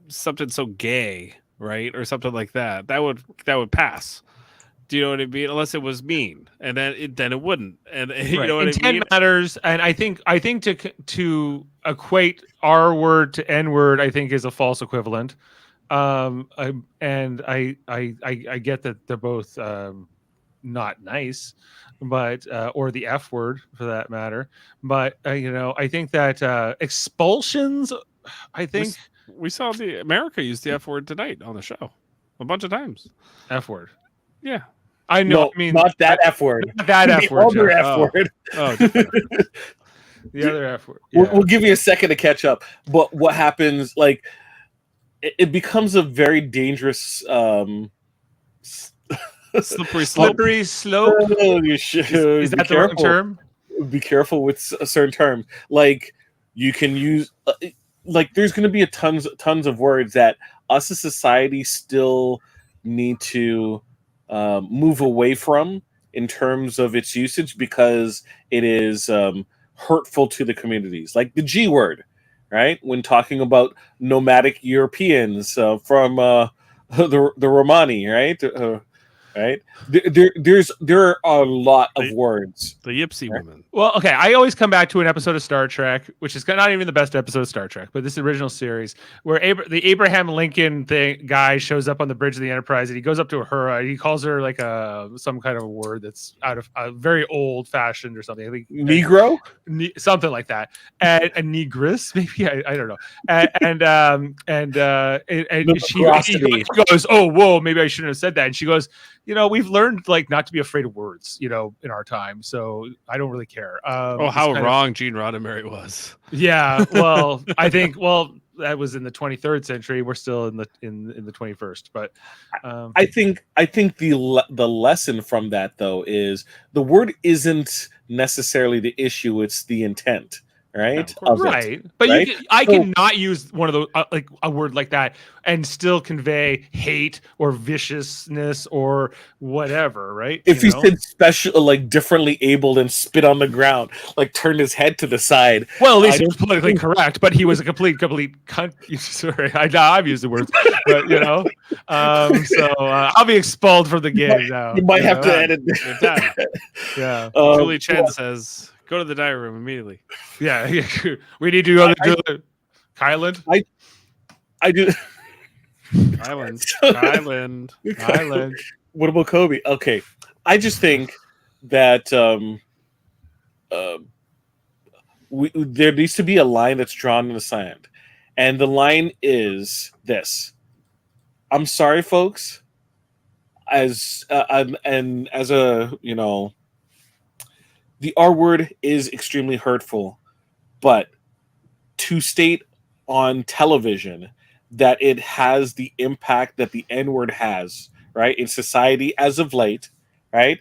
something so gay, right, or something like that, that would pass. Do you know what I mean? Unless it was mean, and then it wouldn't. And you know what Intent I mean? matters, and I think to equate R word to N word, I think, is a false equivalent. I get that they're both not nice, but or the F word for that matter. But I think that expulsions, I think we saw the America use the F word tonight on the show a bunch of times. F word. Yeah. I know. No, I mean, not that F word. Not that F The word. other Jeff. F word. Oh, the other F word. Yeah. We'll give you a second to catch up. But what happens? Like, it becomes a very dangerous slippery slope. Oh, you should Is that the wrong term? Be careful with a certain term. Like, you can use like, there's going to be tons of words that us as society still need to move away from in terms of its usage, because it is hurtful to the communities. Like the G word, right? When talking about nomadic Europeans from the Romani, right? Right? There are a lot of words. The Yipsy Right. women. Well, okay. I always come back to an episode of Star Trek, which is not even the best episode of Star Trek, but this original series where the Abraham Lincoln guy shows up on the bridge of the Enterprise, and he goes up to her. And he calls her like some kind of a word that's out of very old fashioned or something. I think Negro, something like that, and a negress, maybe I don't know. She goes, "Oh, whoa, maybe I shouldn't have said that." And she goes, we've learned like not to be afraid of words, in our time. So I don't really care. How wrong Gene Roddenberry was. Yeah. Well, I think, that was in the 23rd century. We're still in the 21st, but I think the lesson from that though is the word isn't necessarily the issue; it's the intent, right? Right. But right? I cannot use one of those like a word like that and still convey hate or viciousness or whatever, right? If he said special, like differently abled and spit on the ground, like turned his head to the side. Well, at least it was politically correct, but he was a complete cunt. Sorry, I've used the words, but so I'll be expelled from the game now. You might have to edit. Yeah. Julie Chen says, "Go to the diary room immediately." Yeah. We need to go to Kyland. I do. Island. What about Kobe? Okay, I just think that there needs to be a line that's drawn in the sand, and the line is this. I'm sorry, folks. As the R word is extremely hurtful, but to state on television that it has the impact that the N word has, right, in society as of late, right?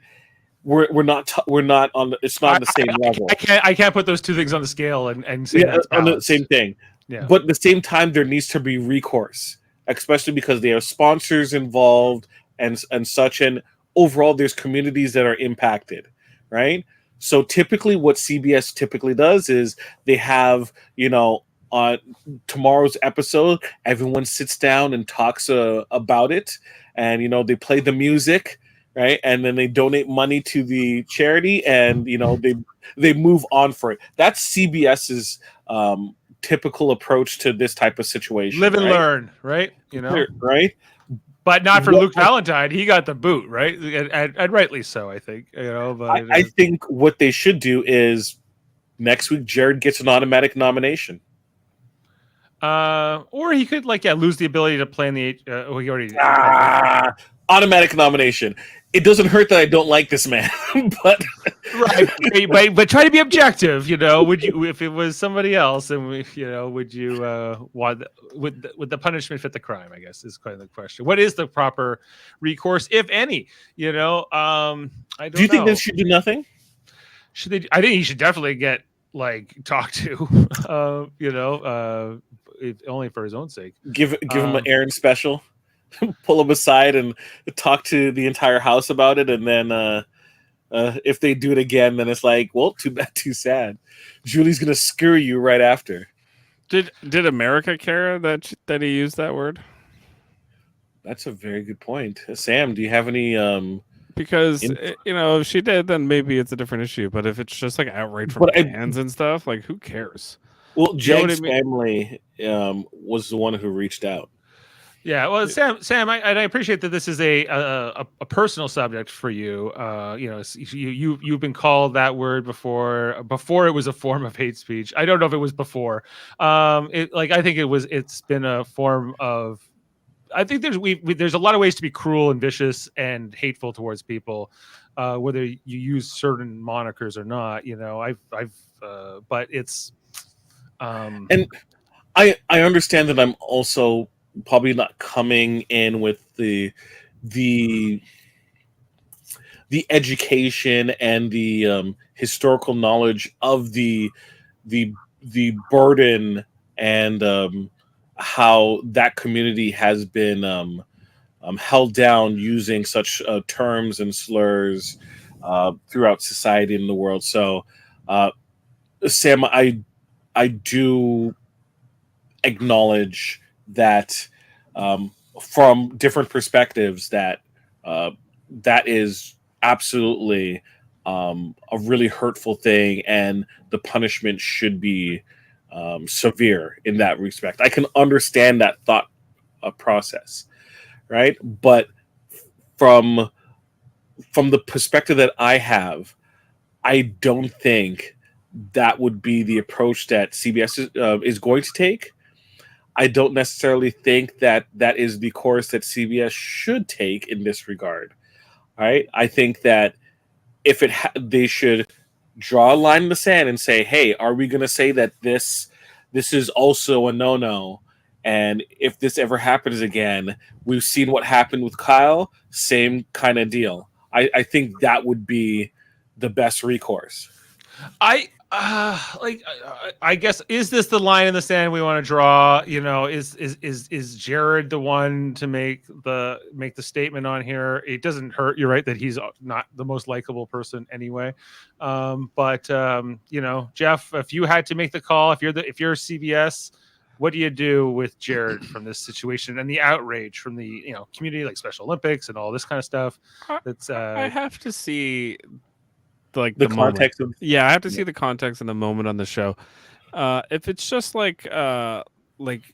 We're not on the, it's not on the same level. I can't put those two things on the scale and say that's on the same thing. Yeah. But at the same time, there needs to be recourse, especially because there are sponsors involved and such, and overall there's communities that are impacted, right? So typically what CBS typically does is they have, on tomorrow's episode, everyone sits down and talks about it, and they play the music, right? And then they donate money to the charity, and they move on for it. That's CBS's typical approach to this type of situation. Live and learn, right? Right? But not for Luke Valentine. He got the boot, right? And rightly so, I think. But I think what they should do is next week Jared gets an automatic nomination. Or he could lose the ability to play in the he already automatic nomination. It doesn't hurt that I don't like this man, but right. But try to be objective. Would you, if it was somebody else, and would you would the punishment fit the crime? I guess is kind of the question. What is the proper recourse, if any? I don't. Do you think they should do nothing? Should they? I think he should definitely get talked to. If only for his own sake. Give him an Aaron special. Pull him aside and talk to the entire house about it, and then if they do it again, then it's like, well, too bad, too sad. Julie's gonna screw you right after. Did America care that he used that word? That's a very good point. Sam, do you have any? Because if she did, then maybe it's a different issue. But if it's just outrage from fans and stuff, who cares? Well, Jag's family was the one who reached out. Yeah, well, Sam, I appreciate that this is a personal subject for you. You've been called that word before it was a form of hate speech. I don't know if it was before. I think it's been a form of. I think there's a lot of ways to be cruel and vicious and hateful towards people, whether you use certain monikers or not. But it's. And I understand that I'm also probably not coming in with the education and the historical knowledge of the burden and how that community has been held down using such terms and slurs throughout society in the world. So, Sam, I do acknowledge that from different perspectives that that is absolutely a really hurtful thing, and the punishment should be severe in that respect. I can understand that thought process, right? But from the perspective that I have, I don't think that would be the approach that CBS is going to take. I don't necessarily think that that is the course that CBS should take in this regard. Right? I think that if they should draw a line in the sand and say, "Hey, are we going to say that this is also a no-no? And if this ever happens again, we've seen what happened with Kyle, same kind of deal." I think that would be the best recourse. I guess, is this the line in the sand we want to draw? You know, is Jared the one to make the statement on here? It doesn't hurt. You're right that he's not the most likable person anyway. But you know, Jeff, if you had to make the call, if you're CBS, what do you do with Jared from this situation and the outrage from the community, like Special Olympics and all this kind of stuff? That's I have to see like The moment. context of I have to see the context and the moment on the show. If it's just like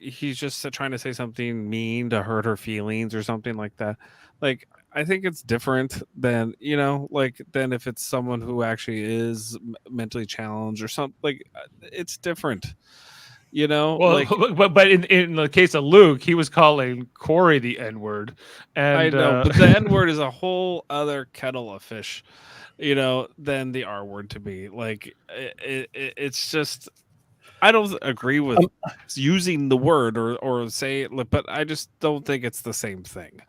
he's just trying to say something mean to hurt her feelings or something like that, like I think it's different than than if it's someone who actually is mentally challenged or something. Like it's different. Well, but in the case of Luke, he was calling Corey the N-word, and I know, but the N-word is a whole other kettle of fish, than the R-word to me. Like it's just, I don't agree with using the word or say it, but I just don't think it's the same thing.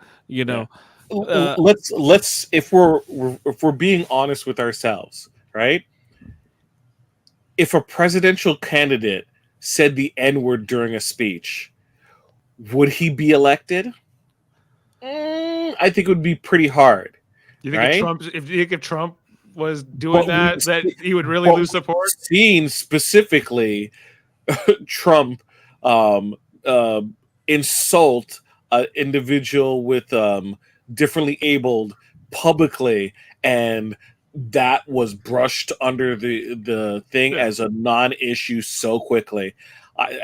Let's if we're being honest with ourselves, right? If a presidential candidate said the N-word during a speech, would he be elected? I think it would be pretty hard. You think right? if Trump was doing that he would really lose support? Seeing specifically Trump insult an individual with differently abled publicly, and that was brushed under the thing as a non-issue so quickly,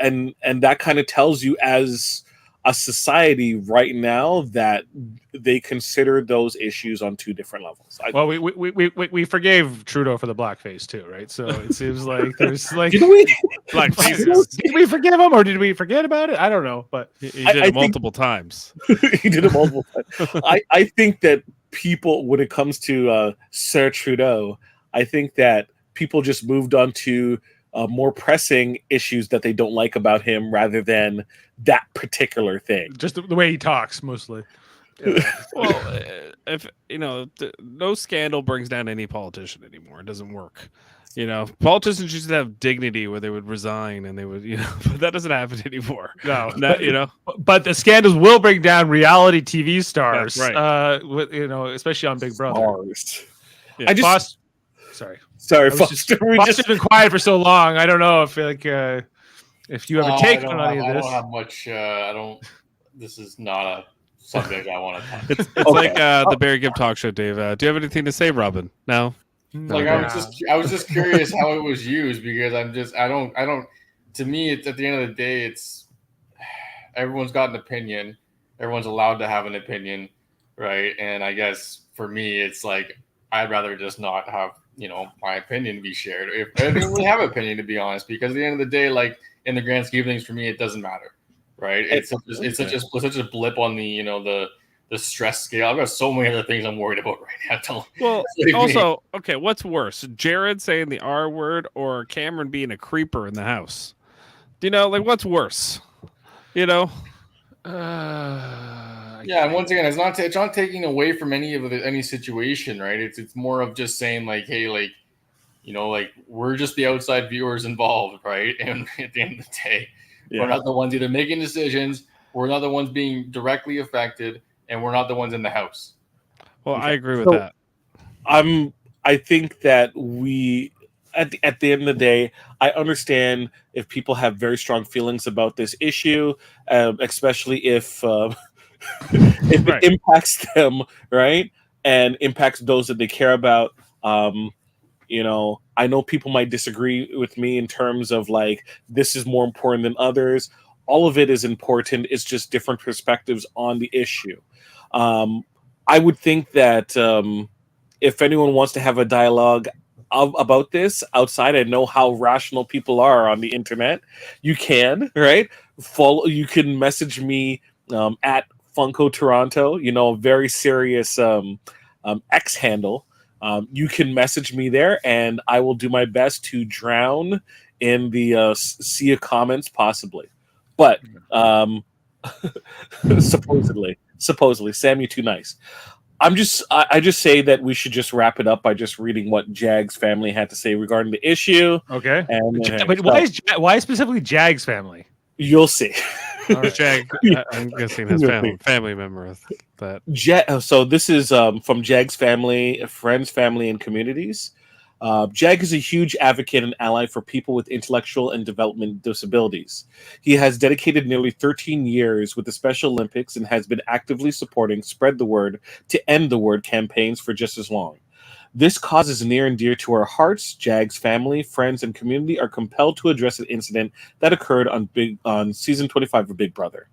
and that kind of tells you as a society right now that they consider those issues on two different levels. Well, we forgave Trudeau for the blackface too, right? So it seems like there's like did we? blackface. Did we forgive him or did we forget about it? I don't know, but he did it multiple times. He did it multiple times. I think that people, when it comes to Sir Trudeau, I think that people just moved on to more pressing issues that they don't like about him rather than that particular thing. Just the way he talks, mostly. Well, if no scandal brings down any politician anymore. It doesn't work. Politicians used to have dignity where they would resign and they would, but that doesn't happen anymore. No, but the scandals will bring down reality TV stars, that's right? Especially on Big Brother. Yeah. I just sorry, Foster. Foster's been quiet for so long. I don't know if if you ever take on any of this. I don't have much. This is not a subject I want to talk. It's like the Barry Gibb talk show, Dave. Do you have anything to say, Robin? No. Like I was just curious how it was used, because I don't. To me, it's at the end of the day, it's everyone's got an opinion. Everyone's allowed to have an opinion, right? And I guess for me, it's like I'd rather just not have my opinion be shared. If I didn't really have an opinion, to be honest, because at the end of the day, like in the grand scheme of things, for me, it doesn't matter, right? It's such a blip on the stress scale. I've got so many other things I'm worried about right now. Well, also, okay, what's worse, Jared saying the R word or Cameron being a creeper in the house? What's worse? Yeah, and once again, it's not taking away from any situation, right? It's more of just saying like, hey, like, like we're just the outside viewers involved, right? And at the end of the day, we're not the ones either making decisions, we're not the ones being directly affected, and we're not the ones in the house. Well, I agree with that. I think that we, at the end of the day, I understand if people have very strong feelings about this issue, especially if if it Right. impacts them, right, and impacts those that they care about. I know people might disagree with me in terms of like this is more important than others. All of it is important. It's just different perspectives on the issue. I would think that if anyone wants to have a dialogue about this outside, I know how rational people are on the internet. You can, right? You can message me at Funko Toronto. A very serious X handle. You can message me there, and I will do my best to drown in the sea of comments, possibly. But supposedly, Sam, you're too nice. I just say that we should just wrap it up by just reading what Jag's family had to say regarding the issue. Okay. And But why specifically Jag's family? you'll see. Jag, I'm guessing his family member of that. So this is from Jag's family, friends, family, and communities. Jag is a huge advocate and ally for people with intellectual and development disabilities. He has dedicated nearly 13 years with the Special Olympics and has been actively supporting Spread the Word to End the Word campaigns for just as long. This cause is near and dear to our hearts. Jag's family, friends, and community are compelled to address an incident that occurred on season 25 of Big Brother.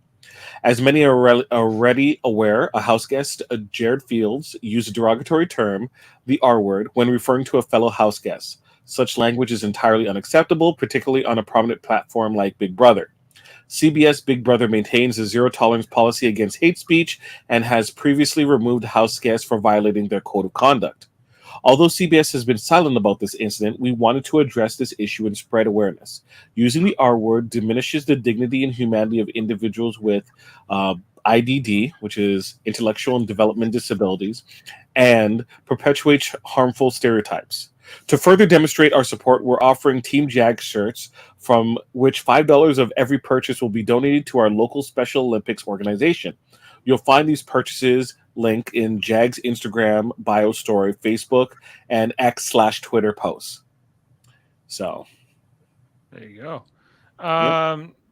As many are already aware, a house guest, Jared Fields, used a derogatory term, the R word, when referring to a fellow house guest. Such language is entirely unacceptable, particularly on a prominent platform like Big Brother. CBS Big Brother maintains a zero-tolerance policy against hate speech and has previously removed house guests for violating their code of conduct. Although CBS has been silent about this incident, we wanted to address this issue and spread awareness. Using the R word diminishes the dignity and humanity of individuals with IDD, which is intellectual and development disabilities, and perpetuates harmful stereotypes. To further demonstrate our support, we're offering Team Jag shirts, from which $5 of every purchase will be donated to our local Special Olympics organization. You'll find these purchases link in Jag's Instagram bio story, Facebook, and X/Twitter posts. So there you go.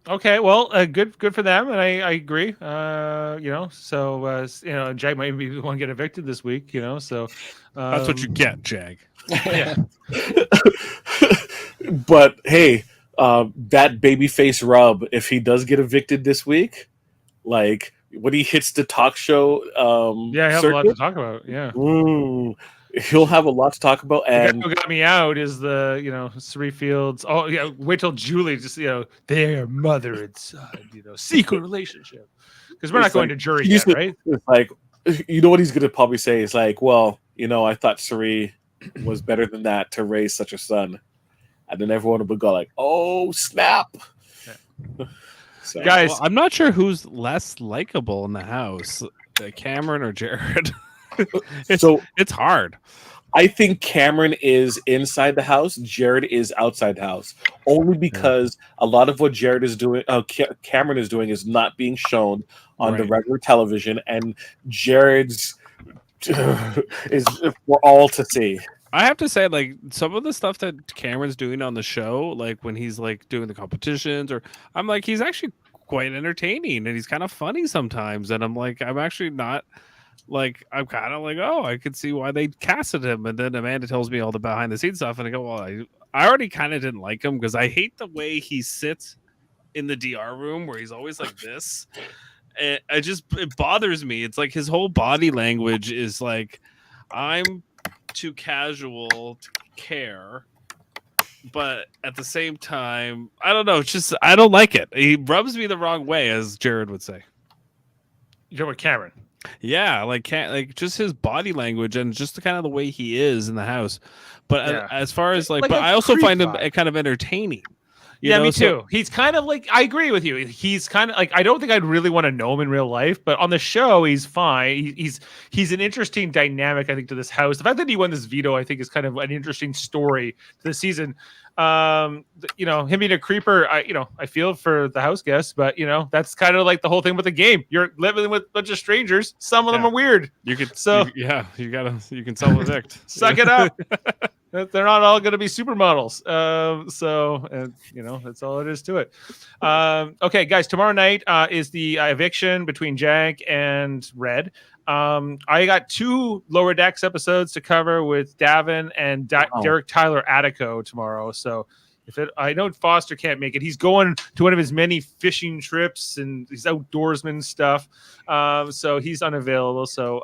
Okay, well, good for them, and I agree. Jag might be the one get evicted this week. So That's what you get, Jag. Yeah. But hey, that babyface rub, if he does get evicted this week, like when he hits the talk show, I have a lot to talk about. Yeah. He'll have a lot to talk about. And what got me out is the Sri Fields. Oh yeah, wait till Julie just their mother and son, secret relationship, because we're not going to jury yet, right? It's like, what he's gonna probably say is like, well, I thought Sri was better than that to raise such a son, and then everyone will go like, oh snap. Yeah. So, guys, I'm not sure who's less likable in the house, Cameron or Jared. It's hard. I think Cameron is inside the house. Jared is outside the house, only because a lot of what Jared is doing, Cameron is doing, is not being shown on the regular television, and Jared's is for all to see. I have to say, like, some of the stuff that Cameron's doing on the show, like when he's like doing the competitions, or I'm like, he's actually quite entertaining and he's kind of funny sometimes. And I'm like, I'm actually not like, I'm kind of like, oh, I could see why they casted him. And then Amanda tells me all the behind the scenes stuff, and I go, well, I already kind of didn't like him because I hate the way he sits in the DR room where he's always like this. And it bothers me. It's like his whole body language is like, I'm too casual to care, but at the same time, I don't know. It's just, I don't like it. He rubs me the wrong way, as Jared would say. You're with Cameron. Yeah, like just his body language and just the kind of the way he is in the house. But as far as but I also find him kind of entertaining. Me too. He's kind of like, I agree with you. He's kind of like, I don't think I'd really want to know him in real life, but on the show, he's fine. He's an interesting dynamic, I think, to this house. The fact that he won this veto, I think, is kind of an interesting story to the season. Him being a creeper, I feel for the house guests, but that's kind of like the whole thing with the game. You're living with a bunch of strangers. Some of them are weird. You can self-evict. Suck it up. They're not all going to be supermodels. That's all it is to it. Okay, guys, tomorrow night is the eviction between Jack and Red. I got 2 Lower Decks episodes to cover with Davan and Derek Tyler Attico tomorrow. So I know Foster can't make it. He's going to one of his many fishing trips and he's outdoorsman stuff. So he's unavailable. So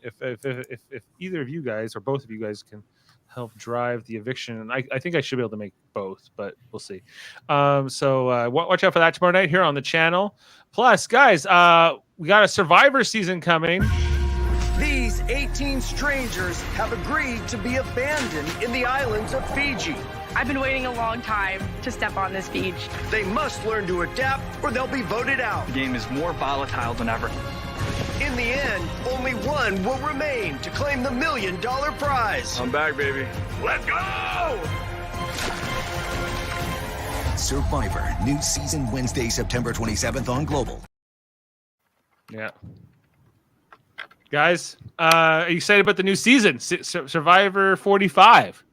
if either of you guys or both of you guys can help drive the eviction, I think I should be able to make both, but we'll see. So watch out for that tomorrow night here on the channel. Plus, guys, we got a Survivor season coming. These 18 strangers have agreed to be abandoned in the islands of Fiji. I've been waiting a long time to step on this beach. They must learn to adapt or they'll be voted out. The game is more volatile than ever. In the end, only one will remain to claim the $1 million prize. I'm back, baby. Let's go! Survivor, new season Wednesday, September 27th on Global. Yeah. Guys, are you excited about the new season, Survivor 45?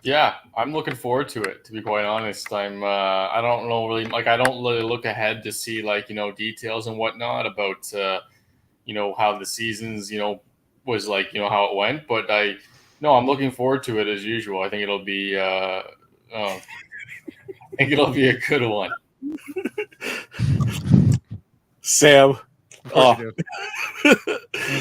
Yeah, I'm looking forward to it, to be quite honest. I don't know really, I don't really look ahead to see details and whatnot about how the seasons was how it went, but I'm looking forward to it as usual. I think it'll be a good one. Sam. Of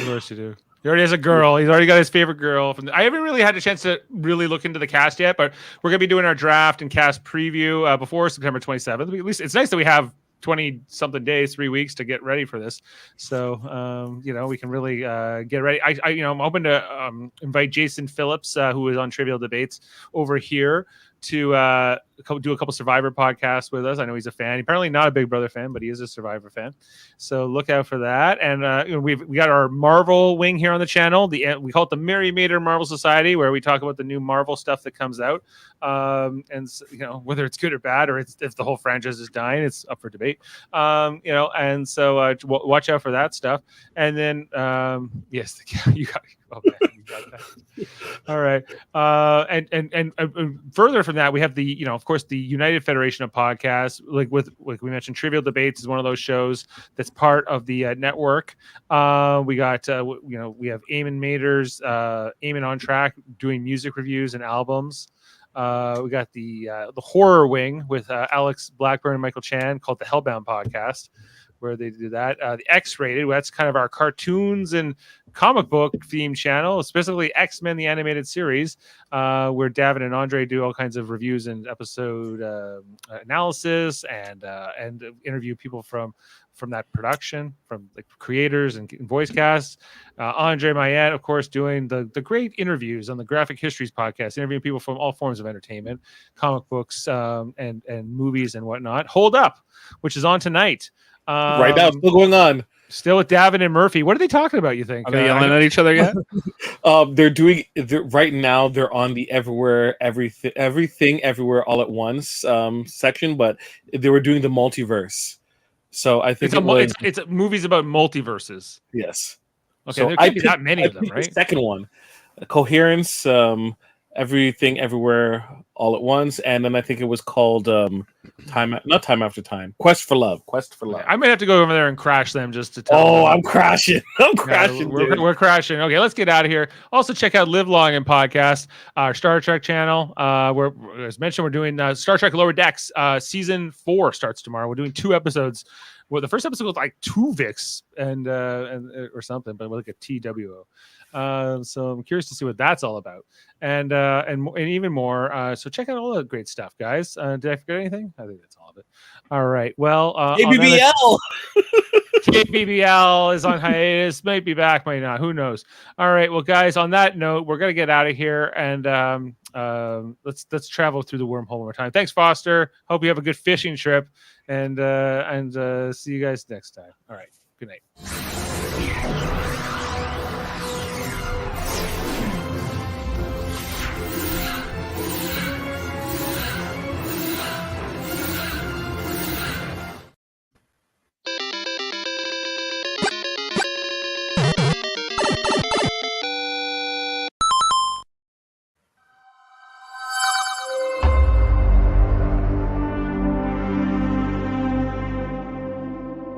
course you do. He already has a girl. He's already got his favorite girl. I haven't really had a chance to really look into the cast yet, but we're going to be doing our draft and cast preview before September 27th. At least it's nice that we have 20-something days, 3 weeks to get ready for this. So, we can really get ready. I'm hoping to invite Jason Phillips, who is on Trivial Debates, over here to do a couple Survivor podcasts with us. I know he's a fan. Apparently not a Big Brother fan, but he is a Survivor fan. So look out for that. And we got our Marvel wing here on the channel. We call it the Mary Mater Marvel Society, where we talk about the new Marvel stuff that comes out. Whether it's good or bad, or if the whole franchise is dying, it's up for debate. And so watch out for that stuff. And then yes, you got that. All right. And further from that, we have the, of course, the United Federation of Podcasts, like we mentioned, Trivial Debates is one of those shows that's part of the network. We got, we have Eamon Mater's Eamon on Track doing music reviews and albums. We got the horror wing with Alex Blackburn and Michael Chan called the Hellbound Podcast, where they do that. The X-Rated, that's kind of our cartoons and comic book themed channel, specifically X-Men, the animated series, where Davan and André do all kinds of reviews and episode analysis and interview people from that production, from the creators and voice casts. André Myette, of course, doing the great interviews on the Graphic Histories podcast, interviewing people from all forms of entertainment, comic books, and movies and whatnot. Hold Up, which is on tonight. Right now, still going on. Still with Davan and Murphy. What are they talking about, you think? Are they yelling at each other yet? Right now, they're on the everything, everywhere, all at once section, but they were doing the multiverse. So I think it's movies about multiverses. Yes. Okay, so there can't be that many of them, right? The second one, Coherence, everything, everywhere, all at once, and then I think it was called Time After Time. Quest for Love. I might have to go over there and crash them just to tell. Oh, I'm crashing. We're crashing. Okay, let's get out of here. Also, check out Live Long and Podcast, our Star Trek channel. Where, as mentioned, we're doing Star Trek Lower Decks. Season 4 starts tomorrow. We're doing 2 episodes. Well, the first episode was like 2 Vicks and or something, but like a TWO. So I'm curious to see what that's all about, and even more. So check out all the great stuff, guys. Did I forget anything? I think that's all of it. All right. Well, ABBL. KBBL is on hiatus. Might be back, might not. Who knows? All right. Well, guys, on that note, we're gonna get out of here and let's travel through the wormhole one more time. Thanks, Foster. Hope you have a good fishing trip, and see you guys next time. All right. Good night.